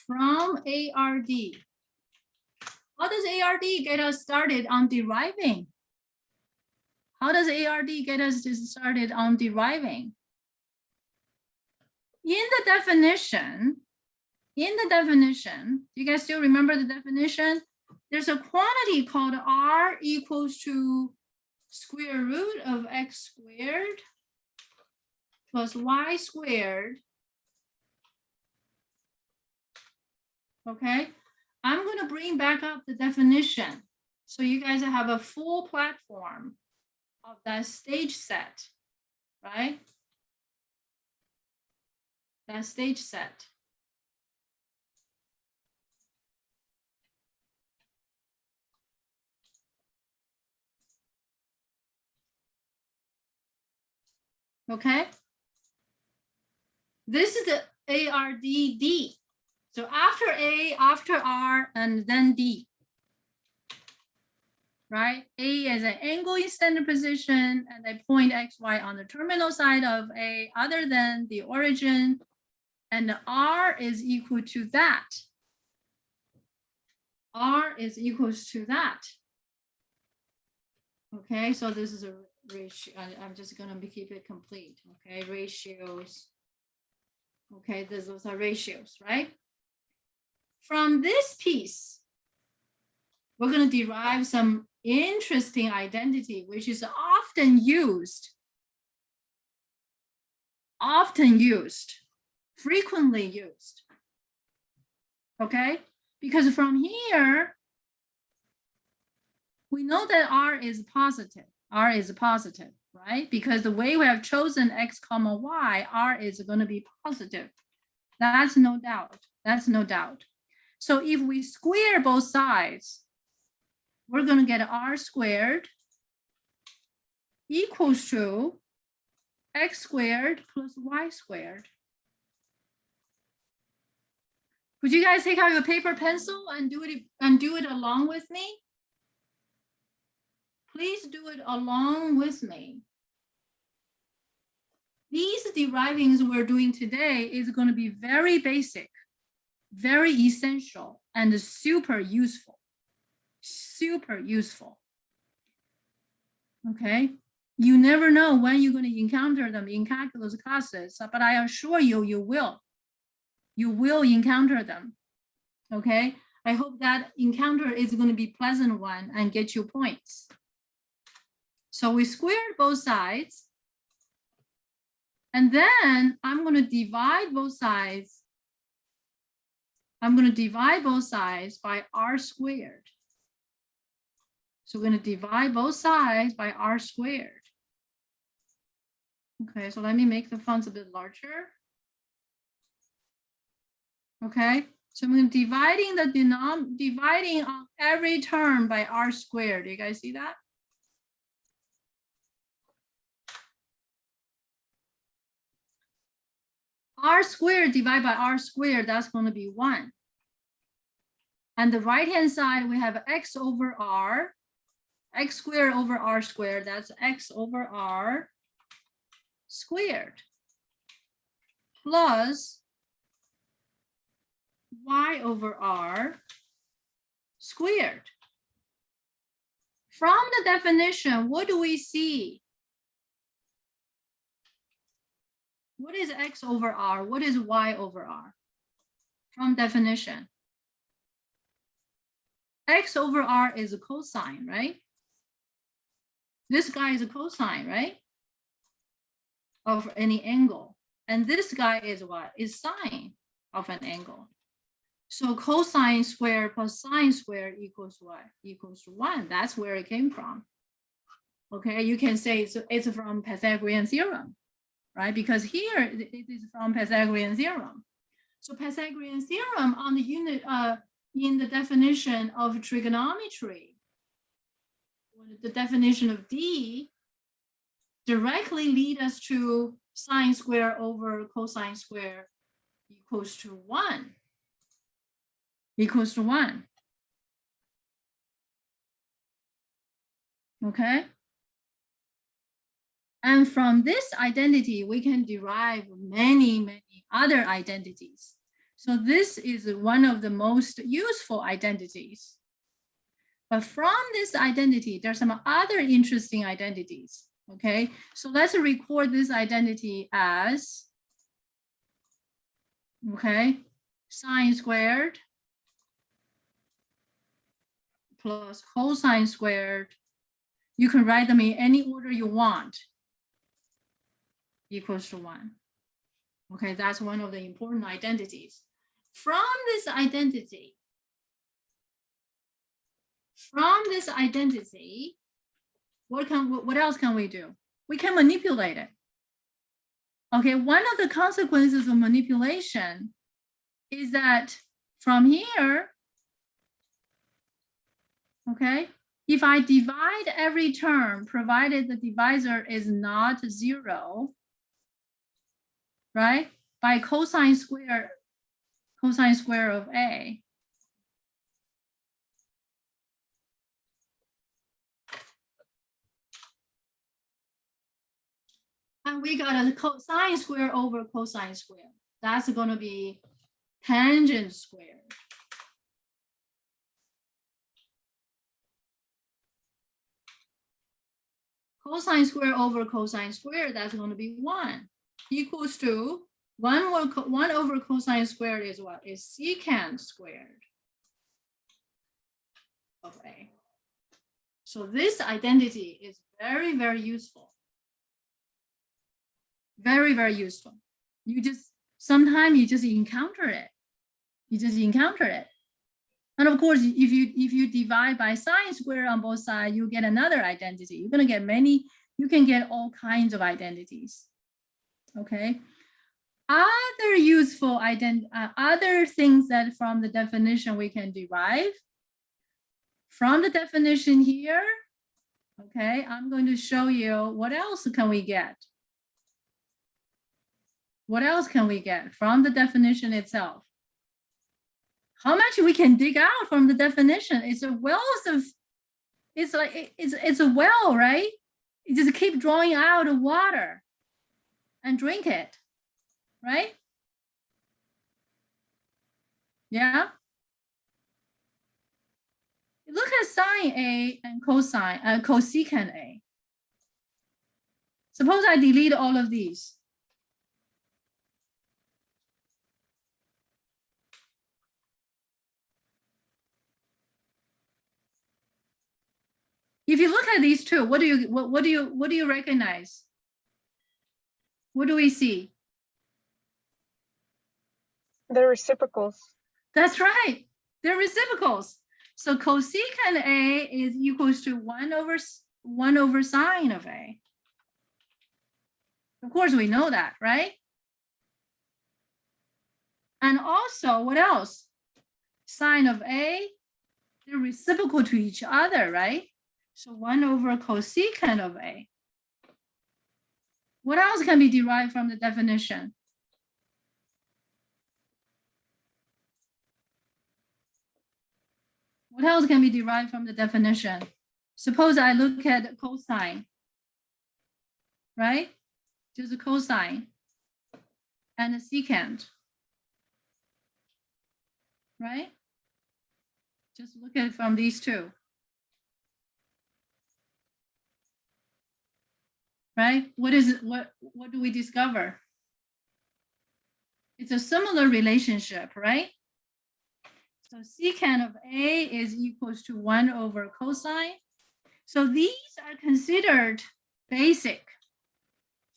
From ARD. How does ARD get us started on deriving? How does ARD get us started on deriving? In the definition, do you guys still remember the definition? There's a quantity called R equals to square root of x squared plus y squared. Okay, I'm going to bring back up the definition so you guys have a full platform of that stage set, right? That stage set. Okay, this is the ARDD. So after A, after R, and then D, right? A is an angle in standard position and a point X, Y on the terminal side of A other than the origin, and R is equal to that. R is equals to that. Okay, so this is a ratio. I'm just gonna keep it complete. Okay, ratios. Okay, those are ratios, right? From this piece, we're going to derive some interesting identity, which is often used, frequently used. Okay, because from here, we know that R is positive. R is positive, right? Because the way we have chosen X comma Y, R is going to be positive. That's no doubt. That's no doubt. So if we square both sides, we're going to get R squared equals to X squared plus Y squared. Could you guys take out your paper pencil and do it along with me? Please do it along with me. These derivings we're doing today is going to be very basic, very essential, and super useful. Super useful. Okay, you never know when you're going to encounter them in calculus classes, but I assure you, you will encounter them. Okay, I hope that encounter is going to be a pleasant one and get you points. So we squared both sides, and then I'm going to divide both sides. I'm going to divide both sides by R squared. So we're going to divide both sides by R squared. Okay, so let me make the fonts a bit larger. Okay, so I'm going to dividing on every term by r squared. Do you guys see that? R squared divided by r squared, that's going to be 1. And the right-hand side, we have x over r, x squared over r squared, that's x over r squared, plus y over r squared. From the definition, what do we see? What is x over r? What is y over r? From definition. X over r is a cosine, right? This guy is a cosine, right? Of any angle. And this guy is what? Is sine of an angle. So cosine squared plus sine squared equals what? Equals 1. That's where it came from. Okay, you can say it's from Pythagorean theorem, right? Because here it is from Pythagorean theorem. So Pythagorean theorem on the unit in the definition of trigonometry, the definition of D directly lead us to sine square over cosine square equals to 1. Equals to 1. Okay. And from this identity, we can derive many other identities. So this is one of the most useful identities. But from this identity, there's some other interesting identities. Okay, so let's record this identity as, okay, sine squared plus cosine squared. You can write them in any order you want, equals to 1. Okay, that's one of the important identities. From this identity, what else can we do? We can manipulate it. Okay, one of the consequences of manipulation is that from here, okay, if I divide every term, provided the divisor is not 0, right, by cosine square of A, and we got a sine square over cosine square. That's going to be tangent squared. Cosine square over cosine square, that's going to be 1, equals to 1 over cosine squared is what? Is secant squared of A. So this identity is very useful. Very useful. Sometimes you just encounter it. And of course, if you divide by sine square on both sides, you get another identity. You're gonna get you can get all kinds of identities. Okay. Other useful other things that from the definition we can derive. From the definition here, okay, I'm going to show you what else can we get. What else can we get from the definition itself? How much we can dig out from the definition? It's a wealth of, it's a well, right? You just keep drawing out the water and drink it, right? Yeah. Look at sine A and cosecant A. Suppose I delete all of these. If you look at these two, what do you recognize? What do we see? They're reciprocals. That's right. They're reciprocals. So cosecant A is equals to 1 over sine of A. Of course, we know that, right? And also, what else? Sine of A, they're reciprocal to each other, right? So 1 over cosecant of A. What else can be derived from the definition? What else can be derived from the definition? Suppose I look at cosine, right? Just a cosine and a secant, right? Just look at it from these two. Right? What is it? What do we discover? It's a similar relationship, right? So secant of A is equals to 1 over cosine. So these are considered basic.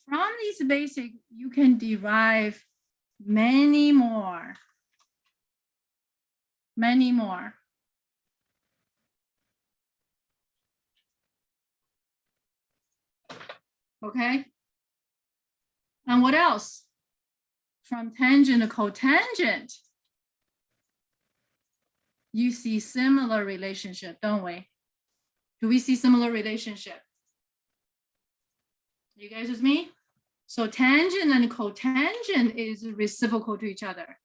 From these basic, you can derive many more. Many more. Okay. And what else? From tangent to cotangent, you see similar relationship, don't we? Do we see similar relationship? You guys with me? So tangent and cotangent is reciprocal to each other.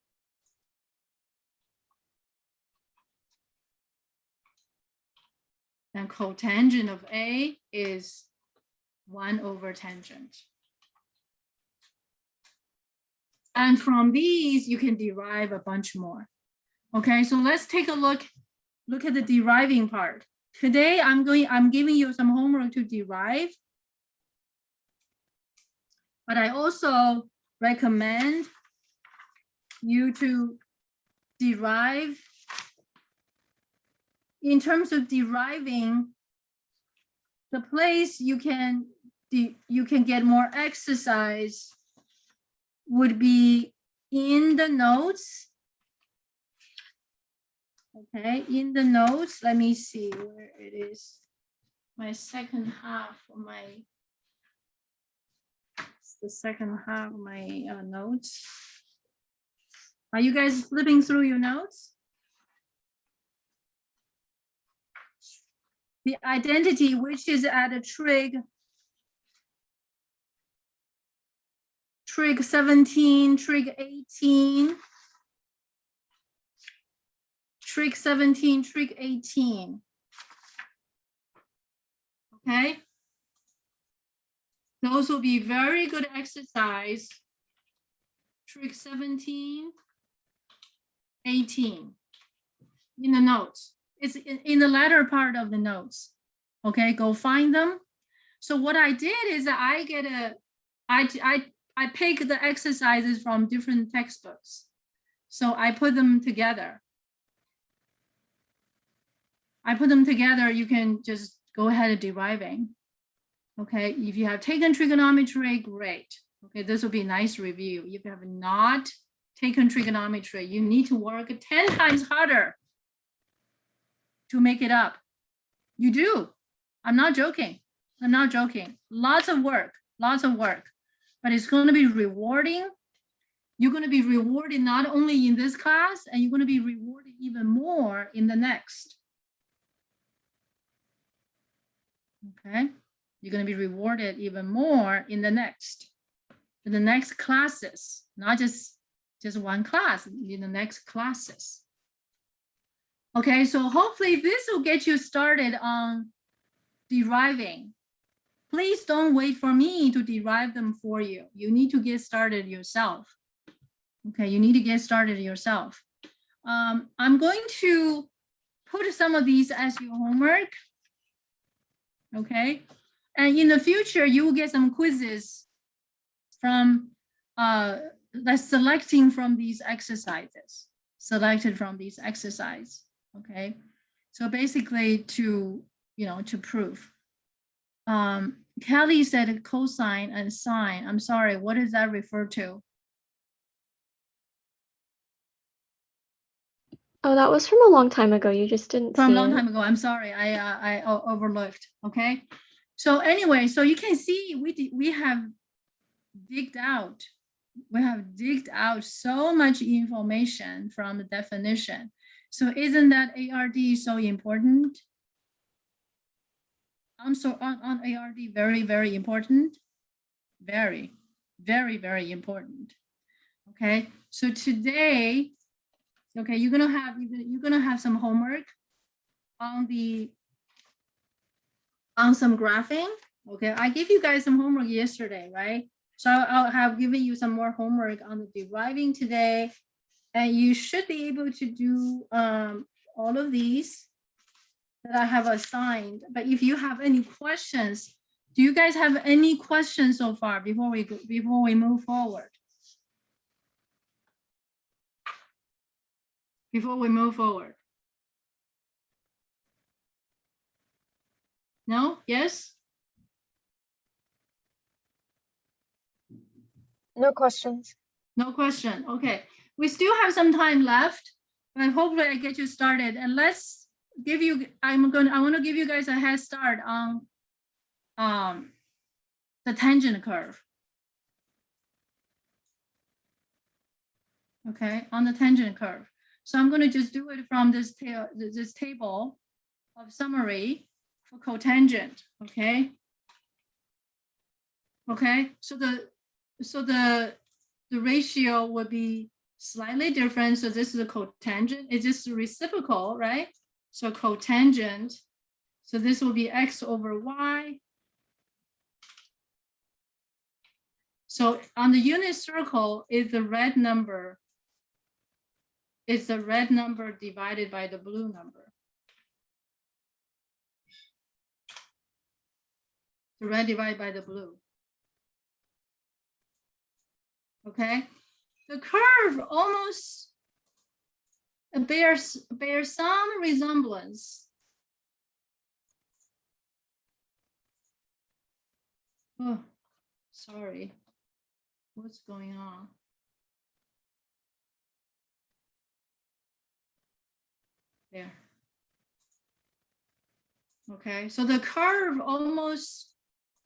And cotangent of A is 1 over tangent. And from these, you can derive a bunch more. Okay, so let's take a look at the deriving part. Today, I'm giving you some homework to derive. But I also recommend you to derive. In terms of deriving, the place you can get more exercise would be in the notes. Okay, in the notes, let me see where it is. My second half of my, the second half of my notes. Are you guys flipping through your notes? The identity, which is at a trig 17, trig 18, trig 17, trig 18. Okay. Those will be very good exercise. Trig 17, 18 in the notes. It's in the latter part of the notes. Okay, go find them. So what I did is I pick the exercises from different textbooks. So I put them together. You can just go ahead and deriving. Okay, if you have taken trigonometry, great. Okay, this will be a nice review. If you have not taken trigonometry, you need to work 10 times harder to make it up. You do. I'm not joking. Lots of work, but it's going to be rewarding. You're going to be rewarded not only in this class, and you're going to be rewarded even more in the next. Okay, you're going to be rewarded even more in the next classes, not just one class, in the next classes. Okay, so hopefully this will get you started on deriving. Please don't wait for me to derive them for you. You need to get started yourself. Okay, you need to get started yourself. I'm going to put some of these as your homework. Okay, and in the future, you will get some quizzes from selecting from these exercises, selected from these exercises. Okay, so basically to prove. Kelly said cosine and sine. I'm sorry, what does that refer to? Oh, that was from a long time ago. You just didn't From see a long it. time ago. I'm sorry, I overlooked. Okay, so anyway, so you can see we have digged out digged out so much information from the definition. So isn't that ARD so important? On ARD, very, very important. Very, very, very important. Okay, so today, okay, you're gonna have some homework on some graphing. Okay, I gave you guys some homework yesterday, right? So I'll have given you some more homework on the deriving today, and you should be able to do all of these that I have assigned. But if you have any questions, do you guys have any questions so far before we move forward? Before we move forward. No? Yes? No questions. No question. Okay. We still have some time left, but hopefully I get you started. And let's give you, I want to give you guys a head start on the tangent curve. Okay, on the tangent curve. So I'm going to just do it from this table of summary for cotangent. Okay. Okay. So the ratio would be slightly different. So this is a cotangent. It's just reciprocal, right? So cotangent. So this will be x over y. So on the unit circle is the red number. It's the red number divided by the blue number. The red divided by the blue. Okay. The curve almost bears some resemblance. Oh, sorry. What's going on? There. Okay, so the curve almost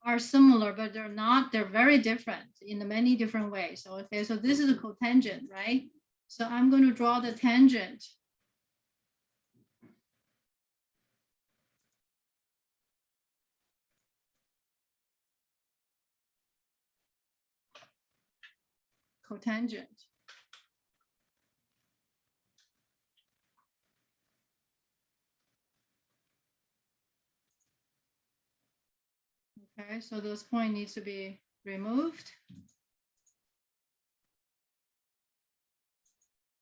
are similar, but they're not, they're very different in many different ways. So, okay, so this is a cotangent, right? So I'm going to draw the tangent. Cotangent. Okay, so this point needs to be removed.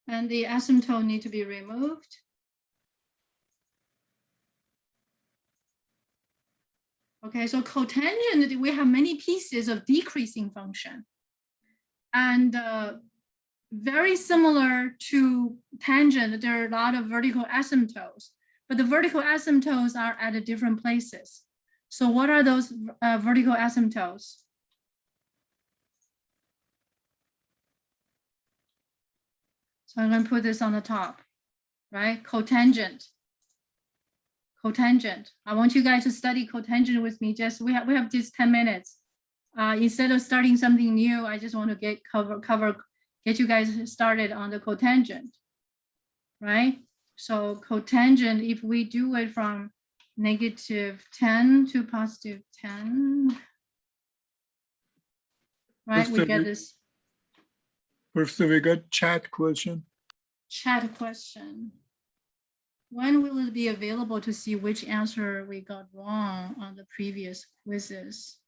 And the asymptote need to be removed. Okay, so cotangent, we have many pieces of decreasing function. And very similar to tangent, there are a lot of vertical asymptotes, but the vertical asymptotes are at different places. So what are those vertical asymptotes? So I'm going to put this on the top, right? Cotangent. Cotangent. I want you guys to study cotangent with me. Just we have just 10 minutes. Instead of starting something new, I just want to get you guys started on the cotangent, right? So cotangent, if we do it from -10 to +10, right? We get this. Professor, we got chat question. Chat question. When will it be available to see which answer we got wrong on the previous quizzes?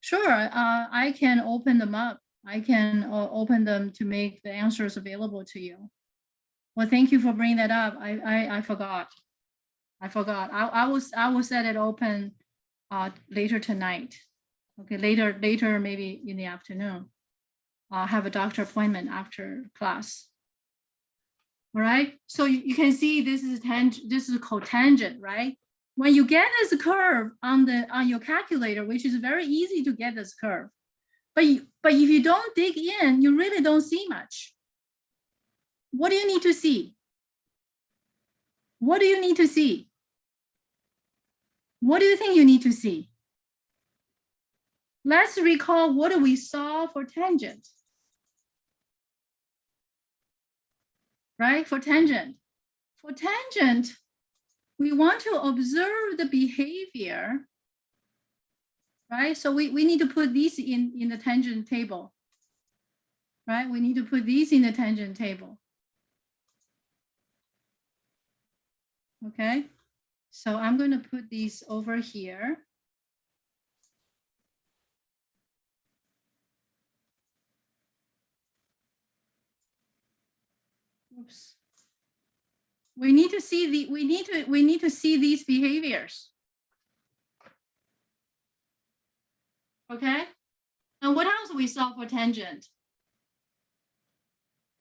Sure, I can open them up. I can open them to make the answers available to you. Well, thank you for bringing that up. I forgot. I will set it open later tonight. Okay, later maybe in the afternoon. I'll have a doctor appointment after class. All right, so you can see this is cotangent, right? When you get this curve on your calculator, which is very easy to get this curve, but if you don't dig in, you really don't see much. What do you need to see? What do you need to see? What do you think you need to see? let's recall what do we saw for tangent, right? For tangent, we want to observe the behavior, right? So we need to put these in the tangent table, right? We need to put these in the tangent table. Okay, so I'm going to put these over here. Oops. We need to see we need to see these behaviors. Okay, and what else we saw for tangent?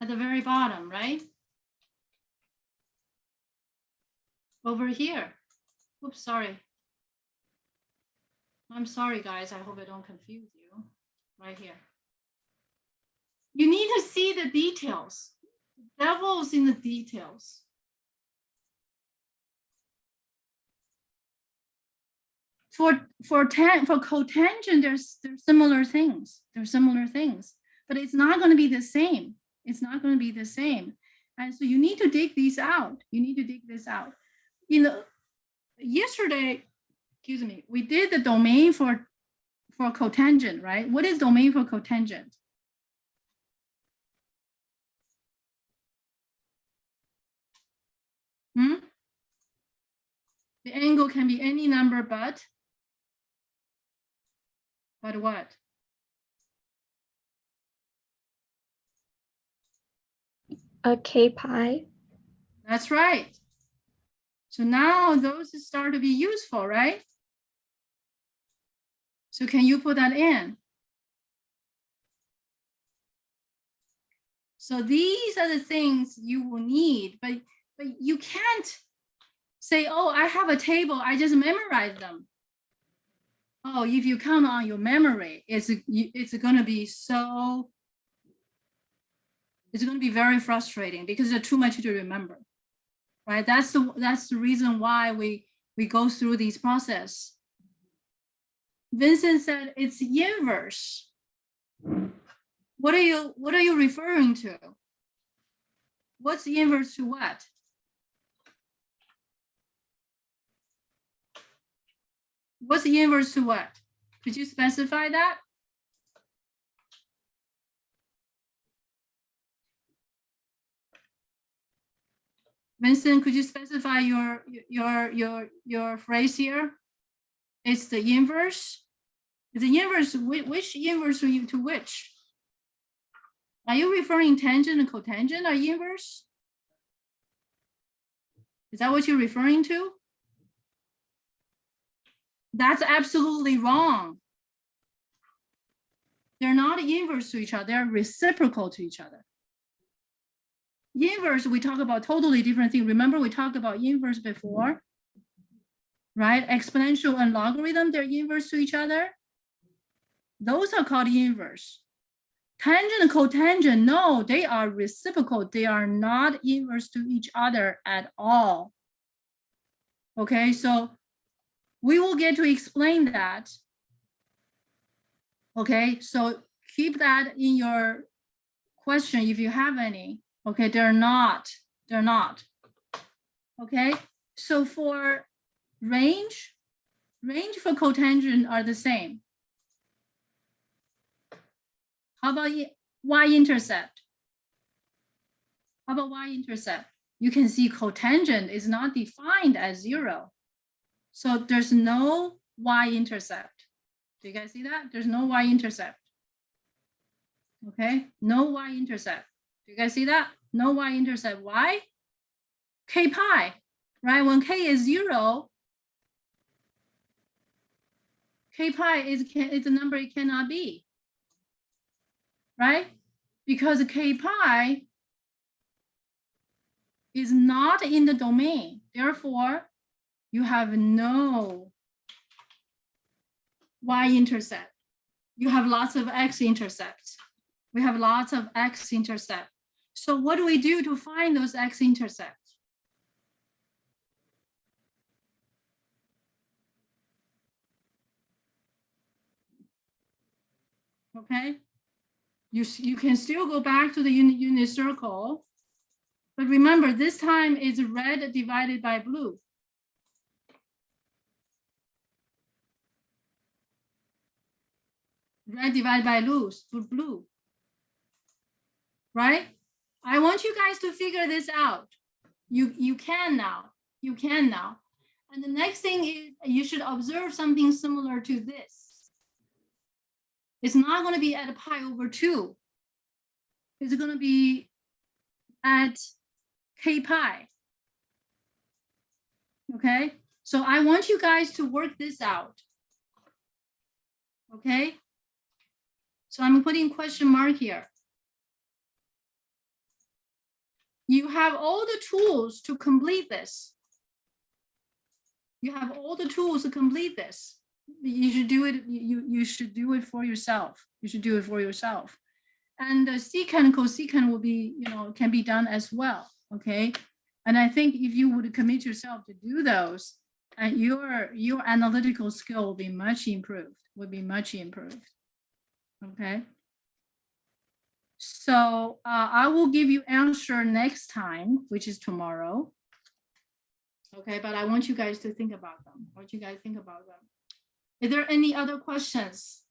At the very bottom, right? Over here. Oops, sorry. I'm sorry, guys. I hope I don't confuse you. Right here. You need to see the details. The devil's in the details. For cotangent, there's similar things. There's similar things, but it's not going to be the same. It's not going to be the same. And so you need to dig these out. You need to dig this out. You know, yesterday, excuse me, we did the domain for cotangent, right? What is domain for cotangent? The angle can be any number, but what? A K pi. That's right. So now those start to be useful, right? So can you put that in? So these are the things you will need, but you can't say, oh, I have a table, I just memorize them. Oh, if you count on your memory, it's going to be so, it's going to be very frustrating because there's too much to remember, right? That's the reason why we go through these process. Vincent said it's inverse. What are you referring to? What's the inverse to what? What's the inverse to what? Could you specify that? Vincent, could you specify your phrase here? It's the inverse. The inverse, which inverse are you to which? Are you referring tangent and cotangent are inverse? Is that what you're referring to? That's absolutely wrong. They're not inverse to each other, they're reciprocal to each other. Inverse, we talk about totally different thing. Remember we talked about inverse before, right? Exponential and logarithm, they're inverse to each other. Those are called inverse. Tangent and cotangent, no, they are reciprocal. They are not inverse to each other at all. Okay, so we will get to explain that. Okay, so keep that in your question if you have any. Okay, they're not. Okay, so for range for cotangent are the same. How about y-intercept? How about y-intercept? You can see cotangent is not defined as 0. So there's no y-intercept. Do you guys see that? There's no y-intercept. Okay, no y-intercept. Do you guys see that? No y-intercept. Why? K pi, right? When k is 0, K pi is a number it cannot be, right? Because K pi is not in the domain. Therefore, you have no y-intercept. You have lots of x-intercepts. We have lots of x-intercept. So what do we do to find those x-intercepts? Okay, you can still go back to the unit circle, but remember this time is red divided by blue. Red divided by blue, right? I want you guys to figure this out. You can now. You can now. And the next thing is you should observe something similar to this. It's not going to be at pi over 2. It's going to be at k pi. Okay, so I want you guys to work this out. Okay, so I'm putting question mark here. You have all the tools to complete this. You have all the tools to complete this. You should do it. You should do it for yourself. You should do it for yourself. And the secant and cosecant will be, can be done as well. Okay. And I think if you would commit yourself to do those, and your analytical skill will be much improved. Okay. So I will give you answer next time, which is tomorrow. Okay, but I want you guys to think about them. Is there any other questions?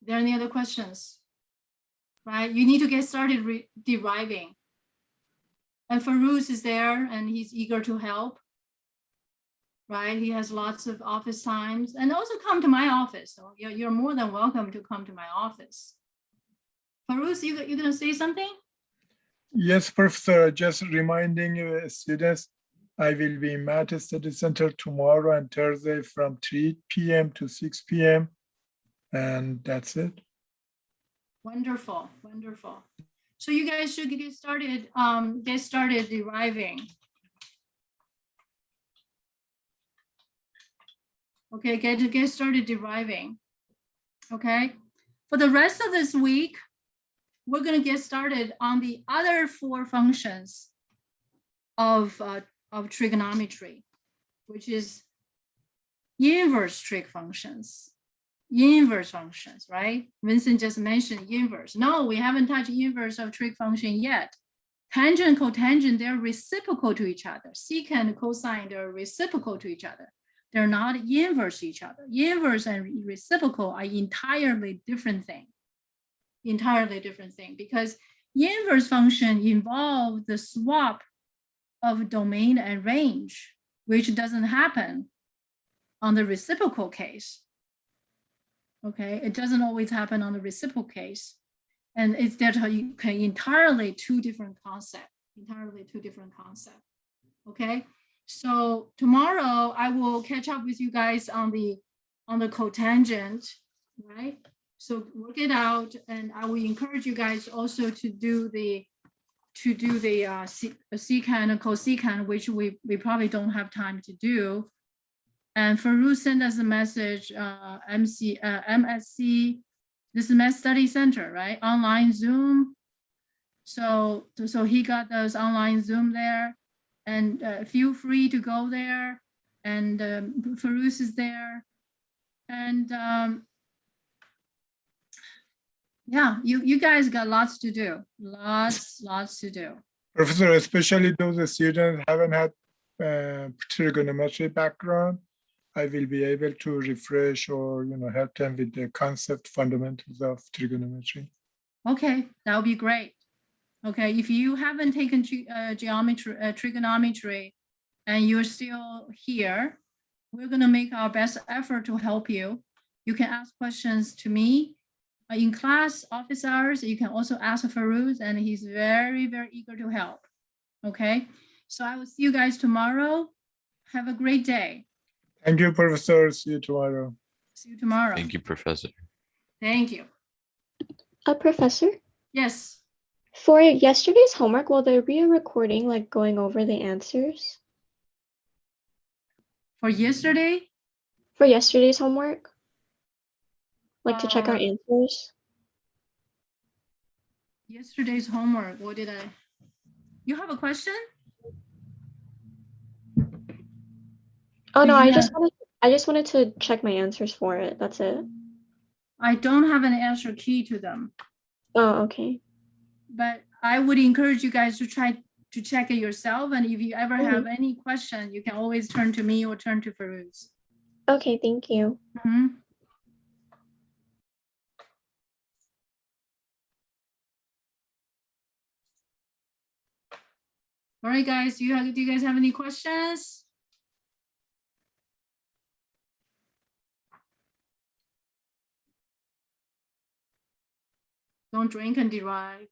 There any other questions? Right, you need to get started deriving. And Farouz is there and he's eager to help. Right, he has lots of office times, and also come to my office. So you're more than welcome to come to my office. Farouz, you gonna say something? Yes, Professor, just reminding students, I will be in Math Study Center tomorrow and Thursday from 3 p.m. to 6 p.m. And that's it. Wonderful, wonderful. So you guys should get started deriving. Okay, get started deriving. Okay, for the rest of this week, we're going to get started on the other 4 functions of trigonometry, which is inverse trig functions. Inverse functions, right? Vincent just mentioned inverse. No, we haven't touched inverse of trig function yet. Tangent, cotangent, they're reciprocal to each other. Secant and cosine, they're reciprocal to each other. They're not inverse each other. Inverse and reciprocal are entirely different thing. Because inverse function involve the swap of domain and range, which doesn't happen on the reciprocal case. Okay, it doesn't always happen on the reciprocal case. And it's that you can entirely two different concepts. Okay, so tomorrow I will catch up with you guys on the cotangent, right? So work it out, and I will encourage you guys also to do the secant and cosecant, which we probably don't have time to do. And Farouz sent us a message, MSC, this is Math Study Center, right? Online Zoom. So he got those online Zoom there, and feel free to go there. And Farouz is there, and yeah, you guys got lots to do, lots to do. Professor, especially those students haven't had trigonometry background, I will be able to refresh or help them with the concept fundamentals of trigonometry. Okay, that would be great. Okay, if you haven't taken trigonometry and you're still here, we're gonna make our best effort to help you. You can ask questions to me in class, office hours. You can also ask Farouz, and he's very, very eager to help. Okay, so I will see you guys tomorrow. Have a great day. Thank you, Professor. See you tomorrow. See you tomorrow. Thank you, Professor. Thank you. Professor, Yes. for yesterday's homework, will there be a recording like going over the answers? For yesterday? For yesterday's homework? Like to check our answers? Yesterday's homework, what did you have a question? Oh no, Yeah. I just wanted to check my answers for it. That's it. I don't have an answer key to them, Oh, okay. but I would encourage you guys to try to check it yourself. And if you ever have any question, you can always turn to me or turn to Farouz. Okay, thank you. Mhm. All right, guys, do you guys have any questions? Don't drink and derive.